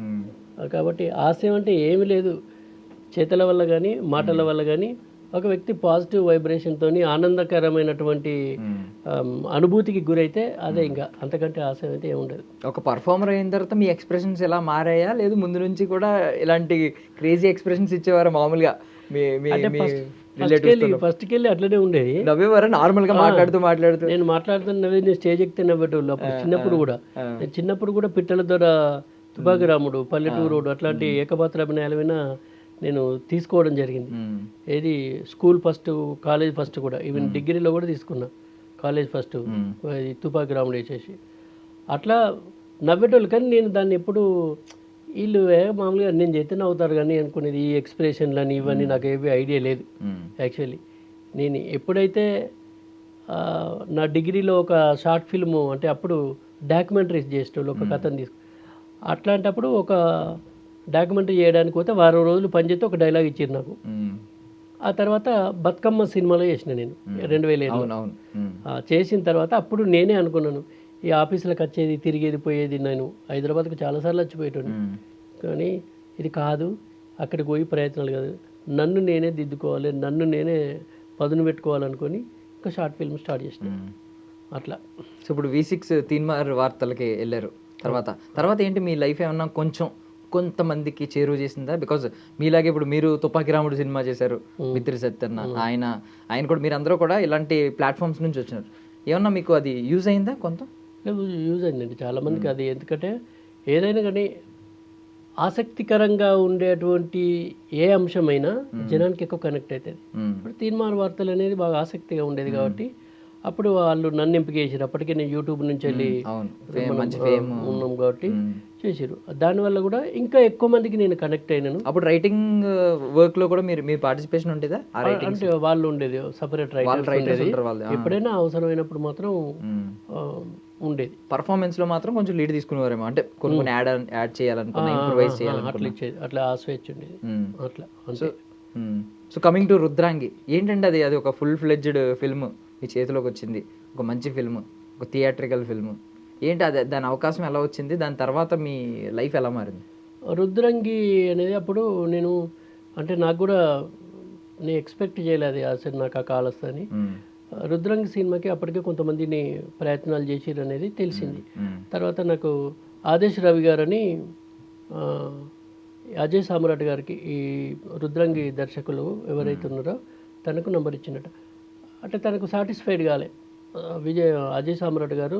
కాబట్టి హాస్యం అంటే ఏమి లేదు, చేతల వల్ల కానీ మాటల వల్ల కానీ ఒక వ్యక్తి పాజిటివ్ వైబ్రేషన్తో ఆనందకరమైనటువంటి అనుభూతికి గురైతే అదే. ఇంకా అంతకంటే హాస్యం అయితే ఏముండదు. ఒక పర్ఫార్మర్ అయిన తర్వాత మీ ఎక్స్ప్రెషన్స్ ఎలా మారాయా, లేదు ముందు నుంచి కూడా ఇలాంటి క్రేజీ ఎక్స్ప్రెషన్స్ ఇచ్చేవారు మామూలుగా? ఫస్ట్కి వెళ్ళి అట్లనే ఉండేది. నవ్వేవారా నార్మల్గా మాట్లాడుతూ? నేను మాట్లాడుతున్న నవ్వేది, నేను స్టేజ్ ఎక్కితే నవ్వేటోళ్ళు. అప్పుడు చిన్నప్పుడు కూడా పిట్టల ద్వారా తుపాకి రాముడు, పల్లెటూరు రోడ్డు అట్లాంటి ఏకపాత్ర అభినయాలైనా నేను తీసుకోవడం జరిగింది. ఏది స్కూల్ ఫస్ట్, కాలేజ్ ఫస్ట్ కూడా, ఈవెన్ డిగ్రీలో కూడా తీసుకున్నా కాలేజ్ ఫస్ట్, తుపాకి రాముడు వేసేసి అట్లా నవ్వేటోళ్ళు. కానీ నేను దాన్ని ఎప్పుడు వీళ్ళు మామూలుగా నేను చేస్తే నవ్వుతారు కానీ అనుకునేది, ఈ ఎక్స్ప్రెషన్లు అని ఇవన్నీ నాకు ఏవి ఐడియా లేదు. యాక్చువల్లీ నేను ఎప్పుడైతే నా డిగ్రీలో ఒక షార్ట్ ఫిల్ము, అంటే అప్పుడు డాక్యుమెంటరీస్ చేసేటోళ్ళు ఒక కథను అట్లాంటప్పుడు ఒక డాక్యుమెంటరీ చేయడానికి పోతే 10 రోజులు పనిచేస్తే ఒక డైలాగ్ ఇచ్చారు నాకు. ఆ తర్వాత బతుకమ్మ సినిమాలో చేసిన నేను 2007. చేసిన తర్వాత అప్పుడు నేనే అనుకున్నాను, ఈ ఆఫీసులకు వచ్చేది తిరిగేది పోయేది, నేను హైదరాబాద్కు చాలాసార్లు వచ్చిపోయేటోని, కానీ ఇది కాదు, అక్కడికి పోయి ప్రయత్నాలు కాదు, నన్ను నేనే దిద్దుకోవాలి, నన్ను నేనే పదును పెట్టుకోవాలనుకొని ఇంకా షార్ట్ ఫిల్మ్ స్టార్ట్ చేసిన అట్లా. సో ఇప్పుడు V6 తీన్మార్ వార్తలకి వెళ్ళారు. తర్వాత ఏంటి మీ లైఫ్ ఏమన్నా కొంతమందికి చేరువ చేసిందా? బికాజ్ మీలాగే ఇప్పుడు మీరు తుపాకి రాముడు సినిమా చేశారు, మిత్రి సత్యన్న, ఆయన కూడా మీరందరూ కూడా ఇలాంటి ప్లాట్ఫామ్స్ నుంచి వచ్చినారు. ఏమన్నా మీకు అది యూజ్ అయిందా? యూజ్ అయిందండి చాలామందికి అది. ఎందుకంటే ఏదైనా కానీ ఆసక్తికరంగా ఉండేటువంటి ఏ అంశమైనా జనానికి ఎక్కువ కనెక్ట్ అవుతుంది. ఇప్పుడు తీన్మార్ వార్తలు అనేది బాగా ఆసక్తిగా ఉండేది కాబట్టి అప్పుడు వాళ్ళు నన్ను ఎంపిక చేసారు. అప్పటికే నేను యూట్యూబ్ నుంచి వెళ్ళి ఉన్నాం కాబట్టి చేసారు. దానివల్ల కూడా ఇంకా ఎక్కువ మందికి నేను కనెక్ట్ అయినాను. అప్పుడు రైటింగ్ వర్క్ లో కూడా మీ పార్టిసిపేషన్ ఉండేదా? అంటే వాళ్ళు ఉండేది సపరేట్ రైటర్స్. ఎప్పుడైనా అవసరమైనప్పుడు మాత్రం ఉండేది. పర్ఫార్మెన్స్ లో మాత్రం కొంచెం లీడ్ తీసుకునేవారేమో, అంటే కొన్ని యాడ్ చేయాలనుకున్నా, ఇంప్రూవైజ్ చేయాలనుకున్నా, అట్లా ఆ స్వేచ్ఛ ఉండేది అట్లా. సో కమింగ్ టు రుద్రాంగి, ఏంటంటే అది ఒక ఫుల్ ఫ్లెడ్జ్డ్ ఫిల్మ్ మీ చేతిలోకి వచ్చింది, ఒక మంచి ఫిల్మ్, ఒక థియేట్రికల్ ఫిల్మ్. ఏంటి అది, దాని అవకాశం ఎలా వచ్చింది? దాని తర్వాత మీ లైఫ్ ఎలా మారింది? రుద్రాంగి అనేది అప్పుడు నేను అంటే నాకు కూడా నేను ఎక్స్పెక్ట్ చేయలేదు అసలు నాకు ఆ కాల్ వస్తుందని. రుద్రాంగి సినిమాకి అప్పటికే కొంతమందిని ప్రయత్నాలు చేసిరు అనేది తెలిసింది. తర్వాత నాకు ఆదేశ్ రవి గారని అజయ్ సామ్రాట్ గారికి ఈ రుద్రాంగి దర్శకులు ఎవరైతే ఉన్నారో తనకు నంబర్ ఇచ్చినట్ట. అంటే తనకు సాటిస్ఫైడ్ కాలే అజయ్ సామ్రాట్ గారు.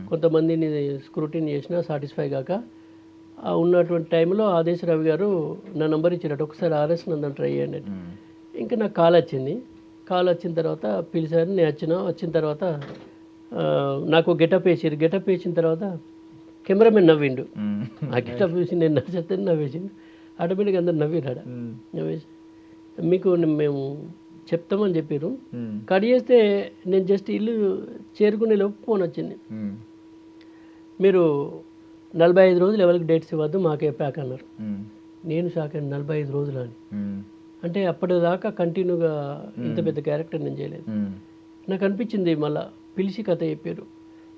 కొంతమందిని స్క్రూటిన్ చేసినా సాటిస్ఫై కాక ఉన్నటువంటి టైంలో ఆదేశ్ రవి గారు నా నంబర్ ఇచ్చినట్టు, ఒకసారి RS నందన్ ట్రై చేయండి. ఇంకా నాకు కాల్ వచ్చింది. కాల్ వచ్చిన తర్వాత పిలిచారు, నేను వచ్చిన తర్వాత నాకు గెటప్ వేసారు. గెటప్ వేసిన తర్వాత కెమెరామెన్ నవ్విండు. ఆ గెటప్ చూసి నేను నచ్చితే నవ్వేసిండు. ఆటోమేటిక్గా అందరు నవ్విరాడు. నవ్వేసి మీకు మేము చెప్తామని చెప్పారు. కట్ చేస్తే నేను జస్ట్ ఇల్లు చేరుకునే లోపు ఫోన్ వచ్చింది, మీరు 45 రోజులు ఎవరికి డేట్స్ ఇవ్వద్దు, మాకే ప్యాక్ అన్నారు. నేను షాక్ అయిన, 45 రోజులు అని. అంటే అప్పటిదాకా కంటిన్యూగా ఇంత పెద్ద క్యారెక్టర్ నేను చేయలేదు. నాకు అనిపించింది, మళ్ళీ పిలిచి కథ చెప్పారు.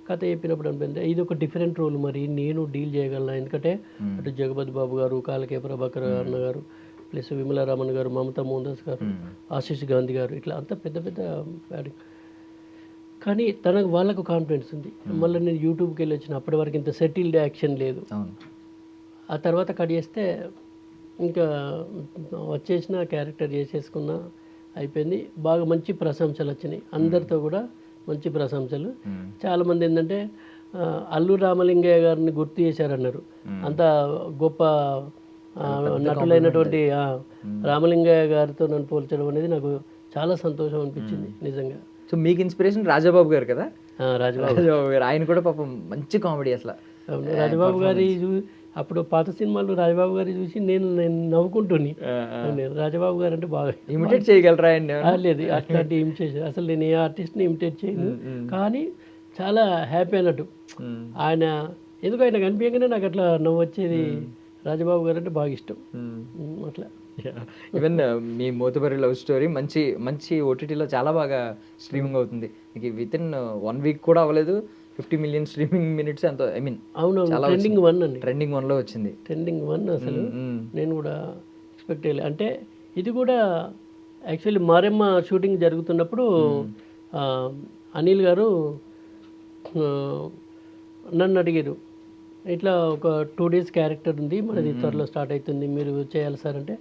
కథ చెప్పినప్పుడు అనిపించింది ఇది ఒక డిఫరెంట్ రోల్, మరి నేను డీల్ చేయగలను. ఎందుకంటే అటు జగపతి బాబు గారు, కాలకే ప్రభాకర్ అన్న గారు, ప్లస్ విమలారామన్ గారు, మమతా మోహన్ దాస్ గారు, ఆశీష్ గాంధీ గారు, ఇట్లా అంతా పెద్ద పెద్ద బ్యాటింగ్. కానీ వాళ్ళకు కాన్ఫిడెన్స్ ఉంది. మళ్ళీ నేను యూట్యూబ్కి వెళ్ళి వచ్చిన, అప్పటి వరకు ఇంత సెటిల్డ్ యాక్షన్ లేదు. ఆ తర్వాత కట్ చేస్తే ఇంకా వచ్చేసిన క్యారెక్టర్ చేసేసుకున్నా, అయిపోయింది. బాగా మంచి ప్రశంసలు వచ్చినాయి, అందరితో కూడా మంచి ప్రశంసలు. చాలామంది ఏంటంటే అల్లు రామలింగయ్య గారిని గుర్తు చేశారన్నారు. అంత గొప్ప నటులైనటువంటి రామలింగయ్య గారితో నన్ను పోల్చడం అనేది నాకు చాలా సంతోషం అనిపించింది నిజంగా. సో మీకు ఇన్స్పిరేషన్ రాజాబాబు గారు కదా? రాజబాబు గారు, ఆయన కూడా పాపం మంచి కామెడీ అసలు. రాజబాబు గారి అప్పుడు పాత సినిమాలు రాజబాబు గారి చూసి నేను నవ్వుకుంటుని. రాజబాబు గారు అంటే బాగా ఇమిటేట్ చేయగలరా అండి? లేదు, అట్లాంటి ఇమిటేషన్ అసలు నేను ఏ ఆర్టిస్ట్ని ఇమిటేట్ చేయను. కానీ చాలా హ్యాపీ అన్నట్టు ఆయన, ఎందుకు ఆయన కనిపించగానే నాకు అట్లా నవ్వు వచ్చేది. రాజబాబు గారు అంటే బాగా ఇష్టం అట్లా. ఈవెన్ మీ మోతుబరి లవ్ స్టోరీ మంచి ఓటీటీలో చాలా బాగా స్ట్రీమింగ్ అవుతుంది. విత్ ఇన్ 1 వీక్ కూడా అవ్వలేదు 50 మిలియన్ స్ట్రీమింగ్ మినిట్స్ ఎంతో. ఐ మీన్ అవును, ట్రెండింగ్ 1 అండి. ట్రెండింగ్ 1లో వచ్చింది. ట్రెండింగ్ 1 అసలు నేను కూడా ఎక్స్పెక్ట్ చేయలేదు. అంటే ఇది కూడా యాక్చువల్లీ మారెమ్మ షూటింగ్ జరుగుతున్నప్పుడు అనిల్ గారు నన్ను అడిగారు, ఇట్లా ఒక 2 days క్యారెక్టర్ ఉంది, మనది త్వరలో స్టార్ట్ అవుతుంది, మీరు చేయాలి సార్ అంటే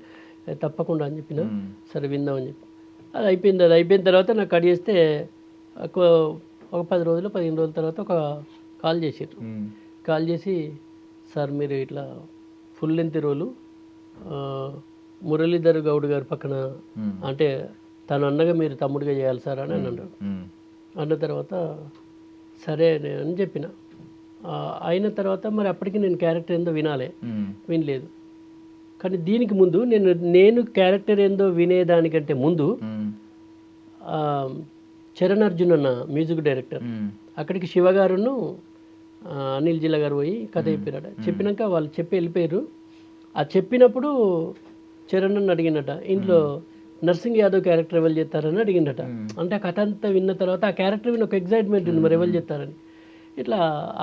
తప్పకుండా అని చెప్పిన. సరే విందామని చెప్పి అది అయిపోయిన తర్వాత నాకు కట్ చేస్తే ఒక 10 రోజులు 15 రోజుల తర్వాత ఒక కాల్ చేసారు. కాల్ చేసి, సార్ మీరు ఇట్లా ఫుల్ లెంత్ రోలు మురళీధర్ గౌడ్ గారి పక్కన, అంటే తను అన్నగా మీరు తమ్ముడిగా చేయాలి సార్ అని అన్నాడు. అన్న తర్వాత సరే అని చెప్పిన. అయిన తర్వాత మరి అప్పటికి నేను క్యారెక్టర్ ఏందో వినలేదు. కానీ దీనికి ముందు నేను క్యారెక్టర్ ఏందో వినేదానికంటే ముందు చరణ్ అర్జున్ అన్న మ్యూజిక్ డైరెక్టర్ అక్కడికి శివ గారును అనిల్ జిల్లా గారు పోయి కథ చెప్పారట. చెప్పినాక వాళ్ళు చెప్పి వెళ్ళిపోయారు. ఆ చెప్పినప్పుడు చరణ్ అన్న అడిగినట, ఇంట్లో నర్సింగ్ యాదవ్ క్యారెక్టర్ ఎవరు చేస్తారని అడిగిందట. అంటే ఆ కథ అంతా విన్న తర్వాత ఆ క్యారెక్టర్ విన్న ఒక ఎగ్జైట్మెంట్ ఉంది, మరి ఎవరు చేస్తారని. ఇట్లా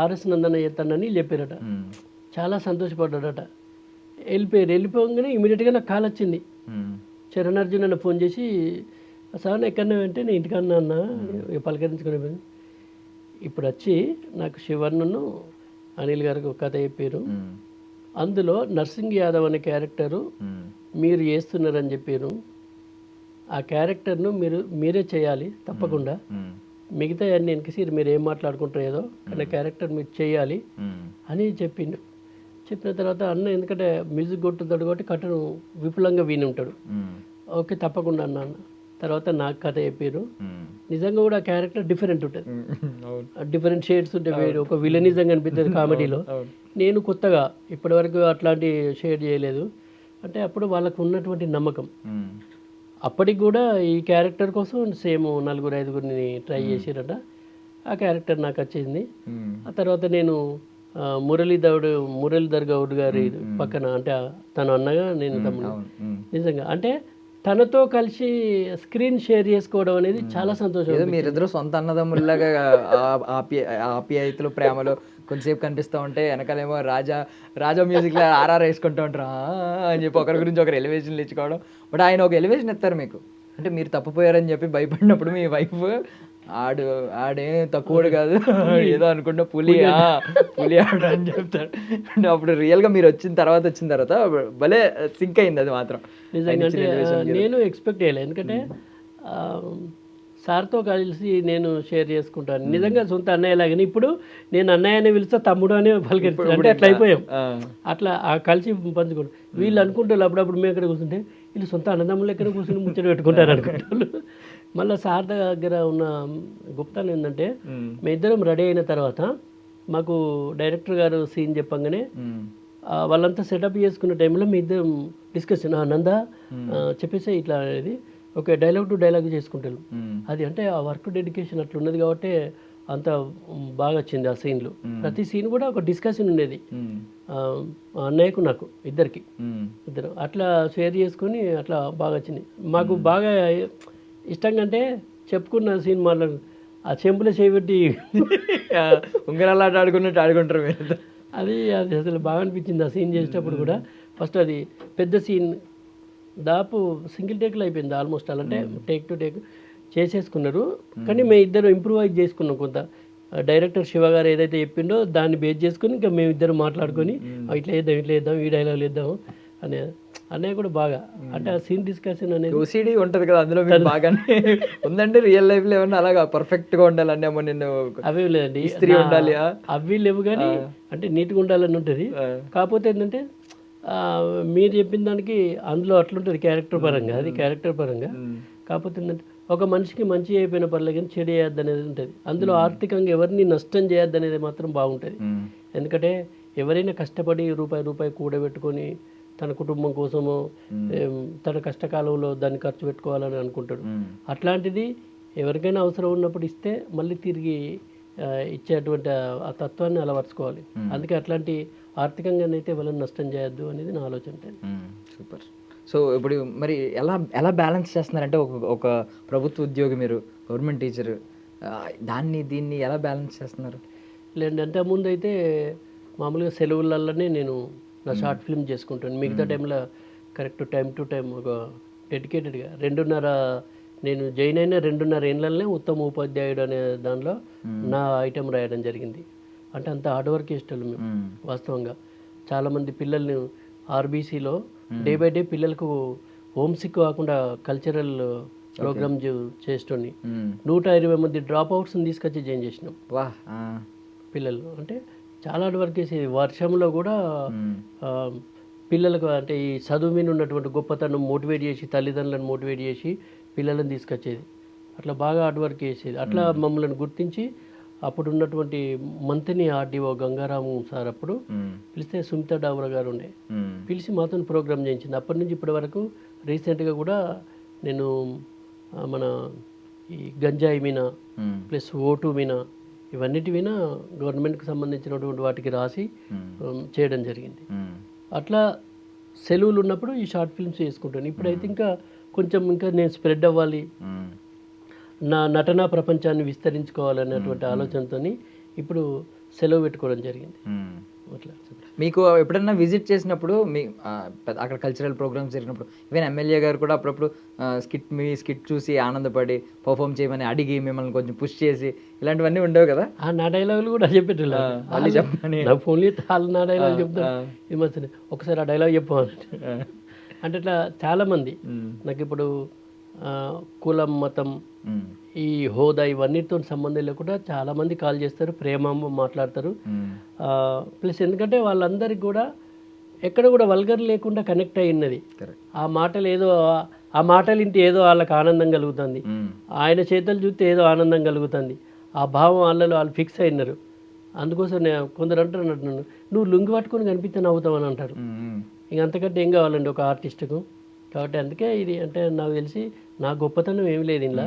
RS నందన చేస్తానని చెప్పారట. చాలా సంతోషపడ్డాడట. వెళ్ళిపోగానే ఇమీడియట్గా నాకు కాల్ వచ్చింది. చరణ్ అర్జున్ అన్న ఫోన్ చేసి, సార్ ఎక్కడన్నా అంటే నేను ఇంటికన్నా అన్న పలకరించుకునే పని. ఇప్పుడు వచ్చి నాకు శివన్నను అనిల్ గారికి ఒక కథ చెప్పారు. అందులో నర్సింగ్ యాదవ్ అనే క్యారెక్టరు మీరు చేస్తున్నారని చెప్పారు. ఆ క్యారెక్టర్ను మీరే చేయాలి తప్పకుండా. మిగతా అన్ని వెనకసీరు మీరు ఏం మాట్లాడుకుంటారు ఏదో కానీ క్యారెక్టర్ మీరు చేయాలి అని చెప్పిండు. చెప్పిన తర్వాత అన్న ఎందుకంటే మ్యూజిక్ కొట్టుతాడు కాబట్టి కథను విపులంగా విని ఉంటాడు. ఓకే తప్పకుండా అన్న. తర్వాత నాకు కథ చెప్పారు. నిజంగా కూడా క్యారెక్టర్ డిఫరెంట్ ఉంటుంది, డిఫరెంట్ షేడ్స్ ఉంటాయి. ఒక విలనిజం కనిపిస్తుంది కామెడీలో. నేను కొత్తగా ఇప్పటివరకు అట్లాంటి షేడ్ చేయలేదు. అంటే అప్పుడు వాళ్ళకు ఉన్నటువంటి నమ్మకం. అప్పటికి కూడా ఈ క్యారెక్టర్ కోసం సేమ్ 4-5 ట్రై చేసిరట. ఆ క్యారెక్టర్ నాకు వచ్చింది. ఆ తర్వాత నేను మురళీధర్ గౌడ్ గారి పక్కన, అంటే తను అన్నగా నేను తమ్ముడు. నిజంగా అంటే తనతో కలిసి స్క్రీన్ షేర్ చేసుకోవడం అనేది చాలా సంతోషం. మీరిద్దరు సొంత అన్నదమ్ముల్లాగా ఆప్యాయతలు ప్రేమలో కొంచెంసేపు కనిపిస్తూ ఉంటే వెనకాలేమో రాజా మ్యూజిక్లో ఆర్ఆర్ వేసుకుంటూ ఉంటారు అని చెప్పి ఒకరి గురించి ఒకరు ఎలివేషన్లు ఇచ్చుకోవడం. బట్ ఆయన ఒక ఎలివేషన్ ఇస్తారు మీకు, అంటే మీరు తప్పిపోయారని చెప్పి భయపడినప్పుడు మీ వైఫ్ ఆడేం తక్కువడు కాదు ఏదో అనుకుంటా పులి ఆడు అని చెప్తాడు. అంటే అప్పుడు రియల్గా మీరు వచ్చిన తర్వాత భలే సింక్ అయింది అది మాత్రం. నిజంగా నేను ఎక్స్పెక్ట్ చేయలేదు. ఎందుకంటే సార్తో కలిసి నేను షేర్ చేసుకుంటాను. నిజంగా సొంత అన్నయ్య లాగానే ఇప్పుడు నేను అన్నయ్య అని పిలిస్తే తమ్ముడు అని పలికిస్తాను. అంటే అట్లా అయిపోయాం. అట్లా కలిసి పంచుకుంటాం. వీళ్ళు అనుకుంటారు అప్పుడప్పుడు మేము ఎక్కడ కూర్చుంటే వీళ్ళు సొంత అన్నదమ్ములు ఎక్కడ కూర్చుని ముచ్చట పెట్టుకుంటారు అనుకుంటారు. మళ్ళీ సార్ దగ్గర ఉన్న గుప్తాలు ఏంటంటే మేము ఇద్దరం రెడీ అయిన తర్వాత మాకు డైరెక్టర్ గారు సీన్ చెప్పంగానే వాళ్ళంతా సెటప్ చేసుకున్న టైంలో మీ ఇద్దరం డిస్కషన్ నందా చెప్పేసి ఇట్లా అనేది ఓకే డైలాగ్ టు డైలాగ్ చేసుకుంటారు. అది అంటే ఆ వర్క్ డెడికేషన్ అట్లా ఉన్నది కాబట్టి అంత బాగా వచ్చింది ఆ సీన్లు. ప్రతి సీన్ కూడా ఒక డిస్కషన్ ఉండేది అన్నయ్యకు నాకు ఇద్దరు అట్లా షేర్ చేసుకొని అట్లా బాగా వచ్చింది. మాకు బాగా ఇష్టంగా అంటే చెప్పుకున్న సీన్ మాట్లాడు ఆ చెంపులో చేయబెట్టి ఉంగరాలు ఆడుకున్నట్టు ఆడుకుంటారు మీరు. అది అసలు బాగా అనిపించింది ఆ సీన్ చేసేటప్పుడు కూడా. ఫస్ట్ అది పెద్ద సీన్ దాపు సింగిల్ టేక్లో అయిపోయింది ఆల్మోస్ట్. అలా అంటే టేక్ టు టేక్ చేసేసుకున్నారు. కానీ మేము ఇద్దరు ఇంప్రూవైజ్ చేసుకున్నాం కొంత. డైరెక్టర్ శివ గారు ఏదైతే చెప్పిండో దాన్ని బేస్ చేసుకుని ఇంకా మేము ఇద్దరు మాట్లాడుకొని ఇట్లా వేద్దాం ఈ డైలాగులు వేద్దాం అనే అన్నయ్య కూడా బాగా అంటే ఆ సీన్ డిస్కషన్ అనేది ఓసిడి ఉంటుంది కదా అందులో మీకు బాగానే ఉందండి. రియల్ లైఫ్లో ఏమన్నా అలాగా పర్ఫెక్ట్గా ఉండాలండి అమ్మో నిన్ను అవి లేదండి ఇస్త్రీ ఉండాలి అవి లేవు కానీ అంటే నీట్గా ఉండాలని ఉంటుంది. కాకపోతే ఏంటంటే మీరు చెప్పిన దానికి అందులో అట్లుంటుంది క్యారెక్టర్ పరంగా, అది క్యారెక్టర్ పరంగా. కాకపోతే ఏంటంటే ఒక మనిషికి మంచి అయిపోయిన పర్లేదు కానీ చెడు చేయొద్దు అనేది ఉంటుంది. అందులో ఆర్థికంగా ఎవరిని నష్టం చేయొద్దు అనేది మాత్రం బాగుంటుంది. ఎందుకంటే ఎవరైనా కష్టపడి రూపాయి కూడబెట్టుకొని తన కుటుంబం కోసమో తన కష్టకాలంలో దాన్ని ఖర్చు పెట్టుకోవాలని అనుకుంటాడు. అట్లాంటిది ఎవరికైనా అవసరం ఉన్నప్పుడు ఇస్తే మళ్ళీ తిరిగి ఇచ్చేటువంటి ఆ తత్వాన్ని అలవర్చుకోవాలి. అందుకే అట్లాంటి ఆర్థికంగానైతే ఎవరైనా నష్టం చేయొద్దు అనేది నా ఆలోచన. సూపర్. సో ఇప్పుడు మరి ఎలా బ్యాలెన్స్ చేస్తున్నారంటే ఒక ప్రభుత్వ ఉద్యోగి, మీరు గవర్నమెంట్ టీచర్, దీన్ని ఎలా బ్యాలెన్స్ చేస్తున్నారు? లేదండి అంటే ముందు అయితే మామూలుగా సెలవులలోనే నేను నా షార్ట్ ఫిల్మ్ చేసుకుంటాను. మిగతా టైంలో కరెక్ట్ టైం టు టైం ఒక డెడికేటెడ్గా నేను జాయిన్ అయిన 2.5 ఏళ్ళనే ఉత్తమ ఉపాధ్యాయుడు అనే దానిలో నా ఐటెం రాయడం జరిగింది. అంటే అంత హార్డ్ వర్క్ చేసేవాళ్ళు మేము. వాస్తవంగా చాలామంది పిల్లల్ని ఆర్బీసీలో డే బై డే పిల్లలకు హోమ్ సిక్ కాకుండా కల్చరల్ ప్రోగ్రామ్ చేసేటోని 120 మంది డ్రాప్ అవుట్స్ని తీసుకొచ్చి జాయిన్ చేసినాం పిల్లలు. అంటే చాలా హార్డ్ వర్క్ చేసేది. వర్షంలో కూడా పిల్లలకు అంటే ఈ చదువు మీద ఉన్నటువంటి గొప్పతనం మోటివేట్ చేసి తల్లిదండ్రులను మోటివేట్ చేసి పిల్లలను తీసుకొచ్చేది. అట్లా బాగా హార్డ్ వర్క్ చేసేది. అట్లా మమ్మల్ని గుర్తించి అప్పుడు ఉన్నటువంటి మంత్రిని ఆర్డీఓ గంగారాము సార్ అప్పుడు పిలిస్తే సుమితా డాబ్రా గారు ఉండే పిలిచి మాతో ప్రోగ్రామ్ చేయించింది. అప్పటి నుంచి ఇప్పటి వరకు రీసెంట్గా కూడా నేను మన ఈ గంజాయి మీన ప్లస్ ఓటు మీన ఇవన్నిటి మీద గవర్నమెంట్కి సంబంధించినటువంటి వాటికి రాసి చేయడం జరిగింది. అట్లా సెలవులు ఉన్నప్పుడు ఈ షార్ట్ ఫిల్మ్స్ చేసుకుంటాను. ఇప్పుడైతే ఇంకా నేను స్ప్రెడ్ అవ్వాలి, నా నటనా ప్రపంచాన్ని విస్తరించుకోవాలనేటువంటి ఆలోచనతో ఇప్పుడు సెలవు పెట్టుకోవడం జరిగింది. అట్లా మీకు ఎప్పుడన్నా విజిట్ చేసినప్పుడు మీ అక్కడ కల్చరల్ ప్రోగ్రామ్స్ జరిగినప్పుడు ఈవెన్ ఎమ్మెల్యే గారు కూడా అప్పుడప్పుడు మీ స్కిట్ చూసి ఆనందపడి పర్ఫామ్ చేయమని అడిగి మిమ్మల్ని కొంచెం పుష్ చేసి ఇలాంటివన్నీ ఉండేవి కదా? నా డైలాగులు కూడా చెప్పేటోళ్ళు. మళ్ళీ చెప్పని నా ఫోన్లో వాళ్ళు నా డైలాగ్ చెప్తాను, ఇది మంచిది ఒకసారి ఆ డైలాగ్ చెప్పాలంటే అంటే ఇట్లా చాలామంది నాకు ఇప్పుడు కులం, మతం, ఈ హోదా ఇవన్నిటితో సంబంధం లేకుండా చాలామంది కాల్ చేస్తారు, ప్రేమ మాట్లాడతారు. ప్లస్ ఎందుకంటే వాళ్ళందరికీ కూడా ఎక్కడ కూడా వల్గర్ లేకుండా కనెక్ట్ అయి ఉన్నది. ఆ మాటలు ఇంటి ఏదో వాళ్ళకి ఆనందం కలుగుతుంది, ఆయన చేతులు చూస్తే ఏదో ఆనందం కలుగుతుంది, ఆ భావం వాళ్ళు ఫిక్స్ అయినారు. అందుకోసం కొందరు అంటారు నన్ను, నువ్వు లుంగి పట్టుకొని కనిపిస్తే నవ్వుతామని అంటారు. ఇంక అంతకంటే ఏం కావాలండి ఒక ఆర్టిస్ట్కు. కాబట్టి అందుకే ఇది అంటే నాకు తెలిసి నా గొప్పతనం ఏమి లేదు ఇలా.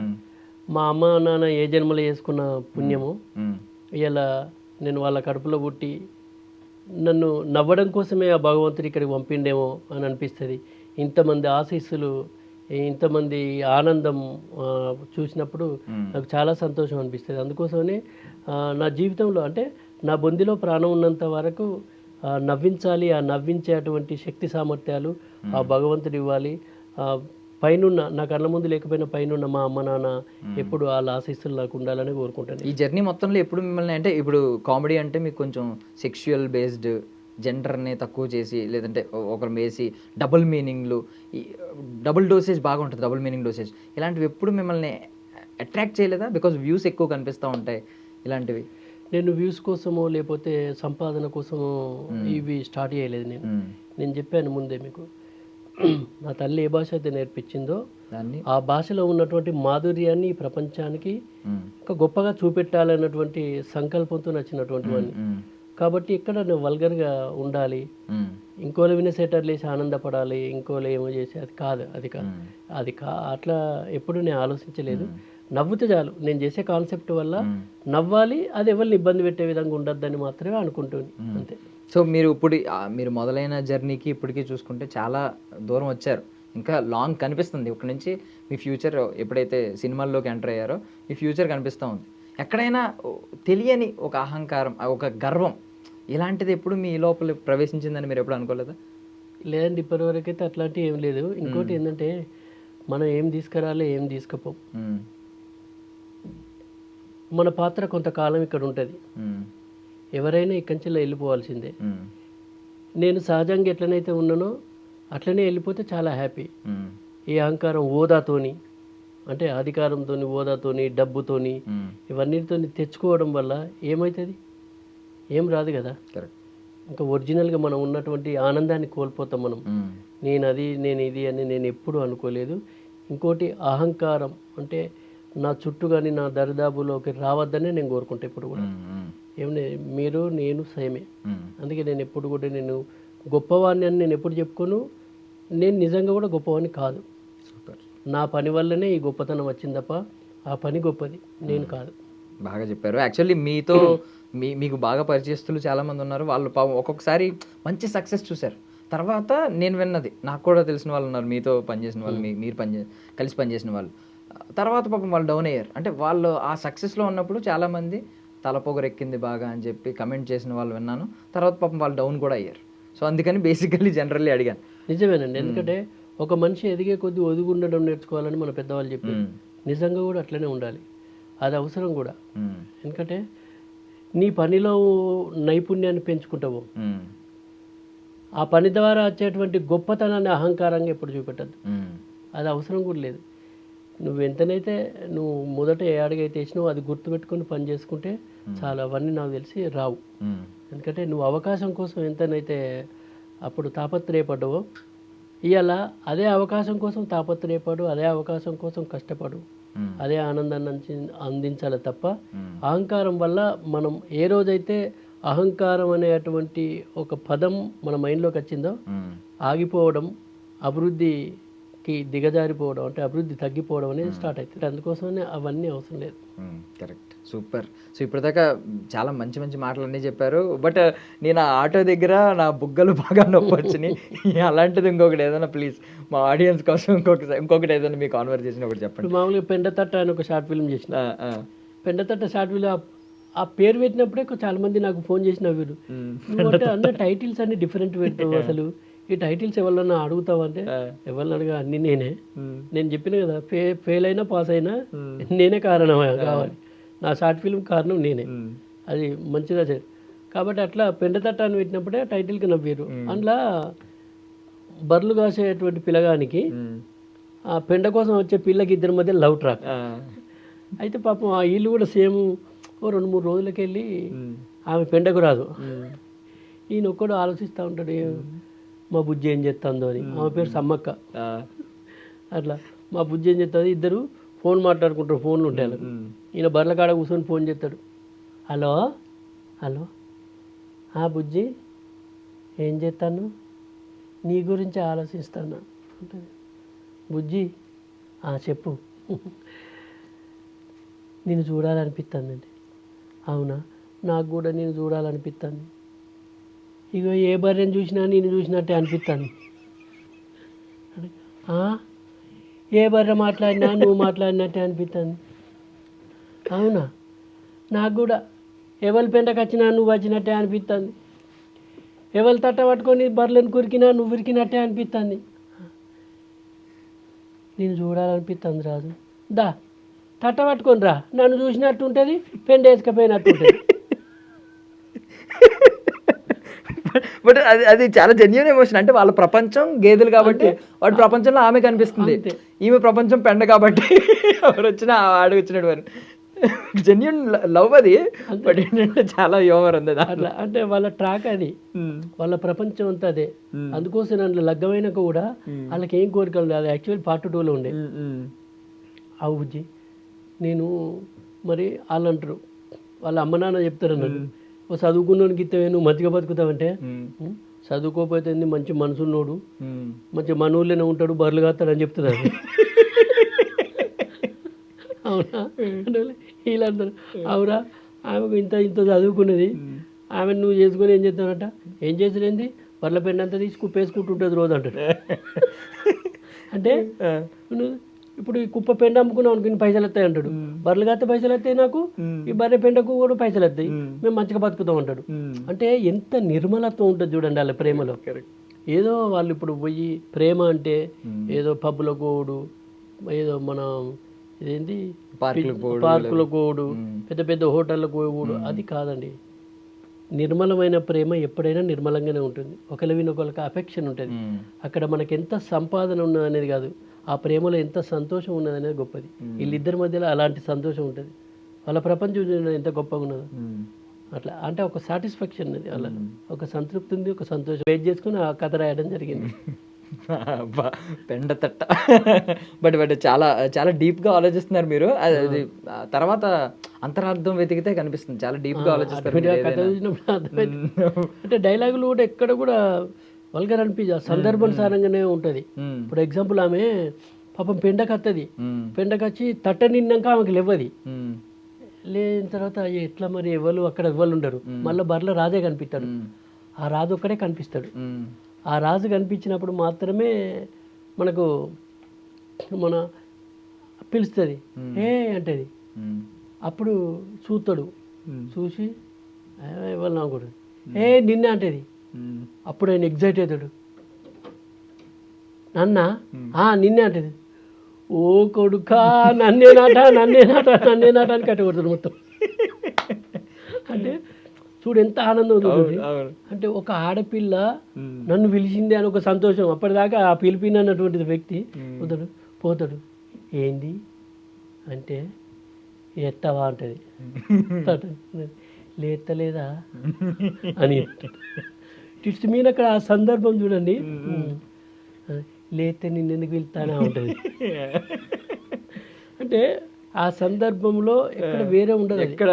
మా అమ్మ నాన్న ఏ జన్మలో చేసుకున్న పుణ్యము, ఇలా నేను వాళ్ళ కడుపులో పుట్టి నన్ను నవ్వడం కోసమే ఆ భగవంతుడు ఇక్కడికి పంపిండేమో అని అనిపిస్తుంది. ఇంతమంది ఆశీస్సులు, ఇంతమంది ఆనందం చూసినప్పుడు నాకు చాలా సంతోషం అనిపిస్తుంది. అందుకోసమనే నా జీవితంలో అంటే నా బొందిలో ప్రాణం ఉన్నంత వరకు నవ్వించాలి, ఆ నవ్వించేటువంటి శక్తి సామర్థ్యాలు ఆ భగవంతుడు ఇవ్వాలి. పైనున్న నా కళ్ళ ముందు లేకపోయినా పైనున్న మా అమ్మ నాన్న ఎప్పుడు వాళ్ళ ఆశీస్సులు నాకు ఉండాలని కోరుకుంటాను. ఈ జర్నీ మొత్తంలో ఎప్పుడు మిమ్మల్ని అంటే ఇప్పుడు కామెడీ అంటే మీకు కొంచెం సెక్షువల్ బేస్డ్, జెండర్ని తక్కువ చేసి లేదంటే ఒకరు వేసి డబుల్ మీనింగ్లు, డబుల్ డోసేజ్ బాగా ఉంటుంది, డబుల్ మీనింగ్ డోసేజ్ ఇలాంటివి ఎప్పుడు మిమ్మల్ని అట్రాక్ట్ చేయలేదా? బికాజ్ వ్యూస్ ఎక్కువ కనిపిస్తూ ఉంటాయి ఇలాంటివి. నేను వ్యూస్ కోసమో లేకపోతే సంపాదన కోసమో ఇవి స్టార్ట్ చేయలేదు. నేను చెప్పాను ముందే మీకు, నా తల్లి ఏ భాష అయితే నేర్పించిందో ఆ భాషలో ఉన్నటువంటి మాధుర్యాన్ని ఈ ప్రపంచానికి ఇంకా గొప్పగా చూపెట్టాలన్నటువంటి సంకల్పంతో నచ్చినటువంటి వాడిని. కాబట్టి ఇక్కడ నువ్వు వల్గర్గా ఉండాలి, ఇంకోళ్ళు వినే సెటర్లు వేసి ఆనందపడాలి, ఇంకోళ్ళు ఏమో చేసి అది కాదు అట్లా ఎప్పుడు నేను ఆలోచించలేదు. నవ్వుతే చాలు, నేను చేసే కాన్సెప్ట్ వల్ల నవ్వాలి, అది ఎవరిని ఇబ్బంది పెట్టే విధంగా ఉండద్దని మాత్రమే అనుకుంటుంది అంతే. సో మీరు మొదలైన జర్నీకి ఇప్పటికీ చూసుకుంటే చాలా దూరం వచ్చారు, ఇంకా లాంగ్ కనిపిస్తుంది. ఇక్కడ నుంచి మీ ఫ్యూచర్ ఎప్పుడైతే సినిమాల్లోకి ఎంటర్ అయ్యారో మీ ఫ్యూచర్ కనిపిస్తూ ఉంది. ఎక్కడైనా తెలియని ఒక అహంకారం, ఒక గర్వం ఇలాంటిది ఎప్పుడు మీ లోపల ప్రవేశించిందని మీరు ఎప్పుడు అనుకోలేదా? లేదండి, ఇప్పటివరకు అయితే అట్లాంటివి ఏం లేదు. ఇంకోటి ఏంటంటే మనం ఏం తీసుకురాలి, ఏం తీసుకుపోం. మన పాత్ర కొంతకాలం ఇక్కడ ఉంటుంది, ఎవరైనా ఇక్కడి నుంచి వెళ్ళిపోవాల్సిందే. నేను సహజంగా ఎట్లనైతే ఉన్నానో అట్లనే వెళ్ళిపోతే చాలా హ్యాపీ. ఈ అహంకారం హోదాతోని అంటే అధికారంతో, హోదాతోని, డబ్బుతోని ఇవన్నిటితో తెచ్చుకోవడం వల్ల ఏమవుతుంది? ఏం రాదు కదా. ఇంకా ఒరిజినల్గా మనం ఉన్నటువంటి ఆనందాన్ని కోల్పోతాం మనం. నేను ఇది అని నేను ఎప్పుడూ అనుకోలేదు. ఇంకోటి అహంకారం అంటే నా చుట్టూ కానీ నా దరిదాపులోకి రావద్దనే నేను కోరుకుంటా ఎప్పుడు కూడా. ఏమన్నా మీరు నేను సేమే, అందుకే నేను ఎప్పుడు కూడా నేను గొప్పవాడిని అని నేను ఎప్పుడు చెప్పుకోను. నేను నిజంగా కూడా గొప్పవాడిని కాదు. నా పని వల్లనే ఈ గొప్పతనం వచ్చింది తప్ప ఆ పని గొప్పది నేను కాదు. బాగా చెప్పారు. యాక్చువల్లీ మీతో మీకు బాగా పరిచయస్తులు చాలామంది ఉన్నారు. వాళ్ళు ఒక్కొక్కసారి మంచి సక్సెస్ చూశారు. తర్వాత నేను విన్నది, నాకు కూడా తెలిసిన వాళ్ళు ఉన్నారు మీతో పనిచేసిన వాళ్ళు, మీరు కలిసి పనిచేసిన వాళ్ళు. తర్వాత పాపం వాళ్ళు డౌన్ అయ్యారు. అంటే వాళ్ళు ఆ సక్సెస్లో ఉన్నప్పుడు చాలామంది తలపొగరెక్కింది బాగా అని చెప్పి కమెంట్ చేసిన వాళ్ళు విన్నాను. తర్వాత పాపం వాళ్ళు డౌన్ కూడా అయ్యారు. సో అందుకని బేసికల్లీ జనరల్లీ అడిగాను. నిజమేనండి, ఎందుకంటే ఒక మనిషి ఎదిగే కొద్దీ ఒదిగి ఉండడం నేర్చుకోవాలని మన పెద్దవాళ్ళు చెప్పారు. నిజంగా కూడా అట్లనే ఉండాలి, అది అవసరం కూడా. ఎందుకంటే నీ పనిలో నైపుణ్యాన్ని పెంచుకుంటావు, ఆ పని ద్వారా వచ్చేటువంటి గొప్పతనాన్ని అహంకారంగా ఎప్పుడు చూపెట్టద్దు, అది అవసరం కూడా లేదు. నువ్వు ఎంతనైతే నువ్వు మొదట ఏ అడుగైతే వేసినావు అది గుర్తుపెట్టుకుని పని చేసుకుంటే చాలా, అవన్నీ నాకు తెలిసి రావు. ఎందుకంటే నువ్వు అవకాశం కోసం ఎంతనైతే అప్పుడు తాపత్రయపడ్డావో ఇవాళ అదే అవకాశం కోసం తాపత్రయపడు, అదే అవకాశం కోసం కష్టపడు, అదే ఆనందాన్ని అందించాలి తప్ప అహంకారం వల్ల మనం ఏ రోజైతే అహంకారం అనేటువంటి ఒక పదం మన మైండ్లోకి వచ్చిందో ఆగిపోవడం, అభివృద్ధికి దిగజారిపోవడం, అంటే అభివృద్ధి తగ్గిపోవడం అనేది స్టార్ట్ అవుతుంది. అందుకోసమే అవన్నీ అవసరం లేదు. Correct, super. సో ఇప్పటిదాకా చాలా మంచి మంచి మాటలన్నీ చెప్పారు. బట్ నేను ఆ ఆటో దగ్గర నా బుగ్గలు బాగా నొప్పి వచ్చినాయి. అలాంటిది ఇంకొకటి ఏదైనా ప్లీజ్ మా ఆడియన్స్ కోసం ఇంకొకటి ఏదైనా మీ కాన్వర్జేషన్ ఒకటి చెప్పండి. మామూలుగా పెండతట్ట అని ఒక షార్ట్ ఫిల్మ్ చేసిన, పెండతట్ట షార్ట్ ఫిల్మ్ ఆ పేరు పెట్టినప్పుడే చాలా మంది నాకు ఫోన్ చేసి నవ్వురు, నువ్వు అన్న టైటిల్స్ అన్ని డిఫరెంట్ పెడతావు, అసలు ఈ టైటిల్స్ ఎవరన్నా అడుగుతావు అంటే ఎవరిని అడగా అన్ని నేనే. నేను చెప్పిన కదా, ఫెయిల్ అయినా పాస్ అయినా నేనే కారణం కావాలి, నా షార్ట్ ఫిల్మ్ కారణం నేనే, అది మంచిగా చేయాలి. కాబట్టి అట్లా పెండతట్ట అని పెట్టినప్పుడే టైటిల్కి నవ్వారు. అందులో బర్రెలు కాసేటువంటి పిల్లగానికి ఆ పెండ కోసం వచ్చే పిల్లకి ఇద్దరి మధ్య లవ్ ట్రాక్. అయితే పాపం ఆ ఇల్లు కూడా సేమ్ 2-3 రోజులకి వెళ్ళి ఆమె పెండకు రాదు. ఈయన ఒక్కడు ఆలోచిస్తూ ఉంటాడు, మా బుజ్జి ఏం చేస్తుందో అని. ఆమె పేరు సమ్మక్క. అట్లా మా బుజ్జి ఏం చేస్తుంది, ఇద్దరు ఫోన్ మాట్లాడుకుంటారు, ఫోన్లు ఉంటాయి వాళ్ళకు. ఈయన బర్రెల కాడ కూర్చొని ఫోన్ చేస్తాడు, హలో హలో బుజ్జి ఏం చేస్తాను, నీ గురించి ఆలోచిస్తాను అంటుంది. బుజ్జి చెప్పు, నేను చూడాలనిపిస్తుందండి. అవునా, నాకు కూడా నేను చూడాలనిపిస్తుంది. ఇగో ఏ బర్రెని చూసినా నేను చూసినట్టే అనిపిస్తుంది. ఏ బర్రె మాట్లాడినా నువ్వు మాట్లాడినట్టే అనిపిస్తుంది. అవునా, నాకు కూడా ఎవరి పెంటకు వచ్చినా నువ్వు వచ్చినట్టే అనిపిస్తుంది. ఎవరి తట్ట పట్టుకొని బర్రెలను కురికినా నువ్వు ఉరికినట్టే అనిపిస్తుంది. నేను చూడాలనిపిస్తుంది రాదు, దా తట్ట పట్టుకొని రా, నన్ను చూసినట్టు ఉంటుంది, పెండ వేసుకపోయినట్టు ఉంటుంది. బట్ అది చాలా జెన్యూన్ ఎమోషన్. అంటే వాళ్ళ ప్రపంచం గేదెలు కాబట్టి వాడి ప్రపంచంలో ఆమె కనిపిస్తుంది, ఈమె ప్రపంచం పెండ కాబట్టి ఎవరు వచ్చినా ఆడు వచ్చినట్టు వారు. జెన్యూన్ లవ్ అది. బట్ ఏంటంటే చాలా హ్యూమర్ ఉంది అట్లా. అంటే వాళ్ళ ట్రాక్ అది, వాళ్ళ ప్రపంచం అంతా అదే. అందుకోసం నన్ను లగ్గమైనాక కూడా వాళ్ళకి ఏం కోరికలు లేదు. అది యాక్చువల్ పార్ట్ 2లో ఉండే. అవు బుజ్జి, నేను మరి వాళ్ళు అంటారు, వాళ్ళ అమ్మ నాన్న చెప్తారు అన్నట్టు, ఓ చదువుకున్నోనికి ఇస్తే నువ్వు మంచిగా బతుకుతావంటే, చదువుకోకపోతే మంచి మనసున్నోడు మంచి మన ఊళ్ళోనే ఉంటాడు, బర్రెలు కాస్తాడని చెప్తుంది. అవునా అంటే వీళ్ళు అంటారు, అవురా ఆమెకు ఇంత ఇంత చదువుకున్నది, ఆమె నువ్వు చేసుకొని ఏం చేస్తానంట, ఏం చేసినది బర్రెల పెండ అంతా తీసి కుప్పేసుకుంటుంటుంది రోజు అంటాడు. అంటే ఇప్పుడు ఈ కుప్ప పెండ అమ్ముకున్నావు అనుకో పైసలు వస్తాయి అంటాడు, బర్రెలు కాస్తే పైసలు వస్తాయి నాకు, ఈ బర్రె పెండకు కూడా పైసలు వస్తాయి, మేము మంచిగా బతుకుతాం అంటాడు. అంటే ఎంత నిర్మలత్వం ఉంటుంది చూడండి వాళ్ళ ప్రేమలో. ఏదో వాళ్ళు ఇప్పుడు పోయి ప్రేమ అంటే ఏదో పబ్బుల కోడు, ఏదో మనం ఇదేంటి పార్కుల కోడు, పెద్ద పెద్ద హోటళ్ళకు కోడు, అది కాదండి. నిర్మలమైన ప్రేమ ఎప్పుడైనా నిర్మలంగానే ఉంటుంది. ఒకరి వినొకరికి అఫెక్షన్ ఉంటుంది. అక్కడ మనకి ఎంత సంపాదన ఉన్నది అనేది కాదు, ఆ ప్రేమలో ఎంత సంతోషం ఉన్నది అనేది గొప్పది. వీళ్ళిద్దరి మధ్యలో అలాంటి సంతోషం ఉంటుంది. వాళ్ళ ప్రపంచం ఎంత గొప్పగా ఉన్నదో అట్లా. అంటే ఒక సాటిస్ఫాక్షన్ ఉంది వాళ్ళ, ఒక సంతృప్తి ఉంది, ఒక సంతోషం. వెయిట్ చేసుకుని ఆ కథ రాయడం జరిగింది. పెండతట్ట. బట్ చాలా చాలా డీప్గా ఆలోచిస్తున్నారు మీరు. అది తర్వాత అంతరార్థం వెతికితే కనిపిస్తుంది, చాలా డీప్గా ఆలోచిస్తారు. కథ చూసినప్పుడు అర్థమైంది. అంటే డైలాగులు కూడా ఎక్కడ కూడా వల్గర్ అనిపించ, సందర్భానుసారంగానే ఉంటుంది. ఇప్పుడు ఎగ్జాంపుల్ ఆమె పాపం పెండకత్తది, పెండకచ్చి తట్ట నిన్నాక ఆమెకి లేవది, లేని తర్వాత ఎట్లా మరి ఎవరు అక్కడ ఎవరు ఉండరు, మళ్ళీ బర్రెల రాజే కనిపిస్తాడు. ఆ రాజు ఒక్కడే కనిపిస్తాడు. ఆ రాజు కనిపించినప్పుడు మాత్రమే మనకు మన పిలుస్తుంది, ఏ అంటది. అప్పుడు చూస్తాడు, చూసి ఎవరు నాకు నిన్నే అంటది. అప్పుడు ఆయన ఎగ్జైట్ అవుతాడు, నాన్న నిన్నే అంటది. ఓ కొడుకా నన్నే నాట అని కట్టకూడదు మొత్తం. అంటే చూడు ఎంత ఆనందం అవుతుంది. అంటే ఒక ఆడపిల్ల నన్ను పిలిచింది అని ఒక సంతోషం. అప్పటిదాకా ఆ పిలిపినటువంటి వ్యక్తి పోతాడు, ఏంది అంటే ఎత్తవా అంటది, లేతలేదా అని టిట్స్ మీన్ అక్కడ ఆ సందర్భం చూడండి. లేతే నిన్నెందుకు వెళ్తానా ఉంటుంది. అంటే ఆ సందర్భంలో ఎక్కడ వేరే ఉండదు, ఎక్కడ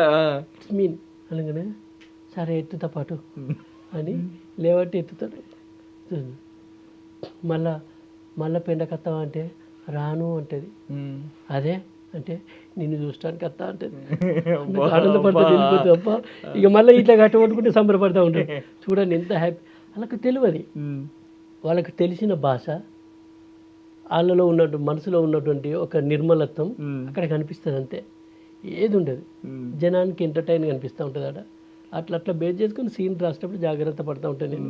ఇట్స్ మీన్ అనగానే సరే ఎత్తుతా పాటు అని లేవట్టి ఎత్తుతాడు. మళ్ళా పెండకత్తావా అంటే రాను అంటది. అదే అంటే నిన్ను చూడటానికి వస్తా అంటది. ఆనందపడతా వెళ్ళిపోతుంది. అప్ప ఇక మళ్ళీ ఇట్లా కట్టబట్టుకుంటే సంబరపడతా ఉంటాడు. చూడండి ఎంత హ్యాపీ. వాళ్ళకి తెలియదు, వాళ్ళకి తెలిసిన భాష, వాళ్ళలో ఉన్నట్టు మనసులో ఉన్నటువంటి ఒక నిర్మలత్వం అక్కడ కనిపిస్తుంది అంతే. ఏది ఉండదు. జనానికి ఎంటర్టైన్ అనిపిస్తూ ఉంటుంది అక్కడ. అట్లా బేస్ చేసుకొని సీన్ రాసేటప్పుడు జాగ్రత్త పడుతూ ఉంటాను నేను.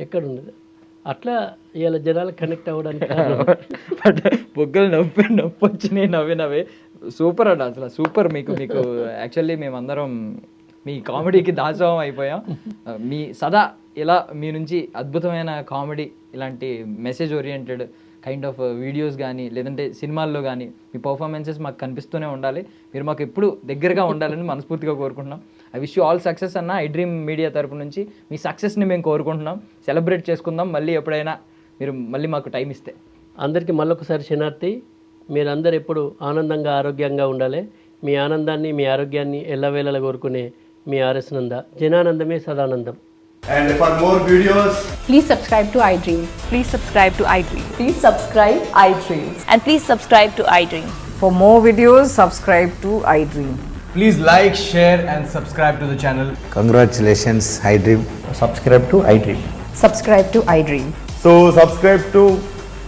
ఎక్కడ ఉండదు అట్లా ఇలా జనాలకు కనెక్ట్ అవ్వడానికి బట్ బొగ్గలు నవ్వు వచ్చినాయి నవ్వే సూపర్ అండి, అసలు సూపర్. మీకు యాక్చువల్లీ మేమందరం మీ కామెడీకి దాసోహం అయిపోయాం. మీ సదా ఇలా మీ నుంచి అద్భుతమైన కామెడీ, ఇలాంటి message oriented kind of videos కానీ లేదంటే సినిమాల్లో కానీ మీ పర్ఫార్మెన్సెస్ మాకు కనిపిస్తూనే ఉండాలి. మీరు మాకు ఎప్పుడు దగ్గరగా ఉండాలని మనస్ఫూర్తిగా కోరుకుంటున్నాం. I wish you all success అన్న. ఐ డ్రీమ్ మీడియా తరపు నుంచి మీ సక్సెస్ని మేము కోరుకుంటున్నాం. సెలబ్రేట్ చేసుకుందాం మళ్ళీ ఎప్పుడైనా మీరు మళ్ళీ మాకు టైం ఇస్తే. అందరికీ మళ్ళొకసారి శనార్థి. మీరందరూ ఎప్పుడు ఆనందంగా ఆరోగ్యంగా ఉండాలి. మీ ఆనందాన్ని మీ ఆరోగ్యాన్ని ఎల్లవేళలా కోరుకునే మీ ఆర్ఎస్ నంద. జనానందమే సదానందం. And for more videos, Please subscribe to iDream. Please subscribe to iDream. Please subscribe iDream. And please subscribe to iDream. For more videos, subscribe to iDream. please like, share and subscribe to the channel. Congratulations, iDream. Subscribe to iDream. Subscribe to iDream. So subscribe to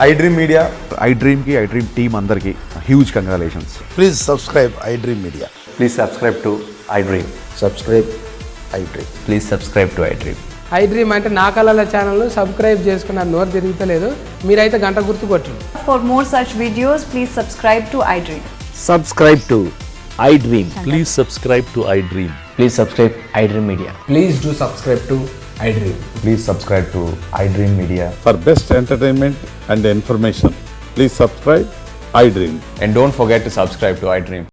iDream Media. iDream ki iDream team andarki huge congratulations. Please subscribe iDream Media. Please subscribe to iDream. Subscribe iDream. Please subscribe to iDream. iDream అంటే నా కళల ఛానల్ను subscribe చేసుకున్న నోరు తిరుగుతలేదు. మీరైతే గంట గుర్తు కొట్టండి. For more such videos, please subscribe to iDream. Subscribe to iDream. Please subscribe to iDream. Please subscribe iDream Media. Please do subscribe to iDream. Please subscribe to iDream Media. For best entertainment and information, please subscribe iDream. And don't forget to subscribe to iDream.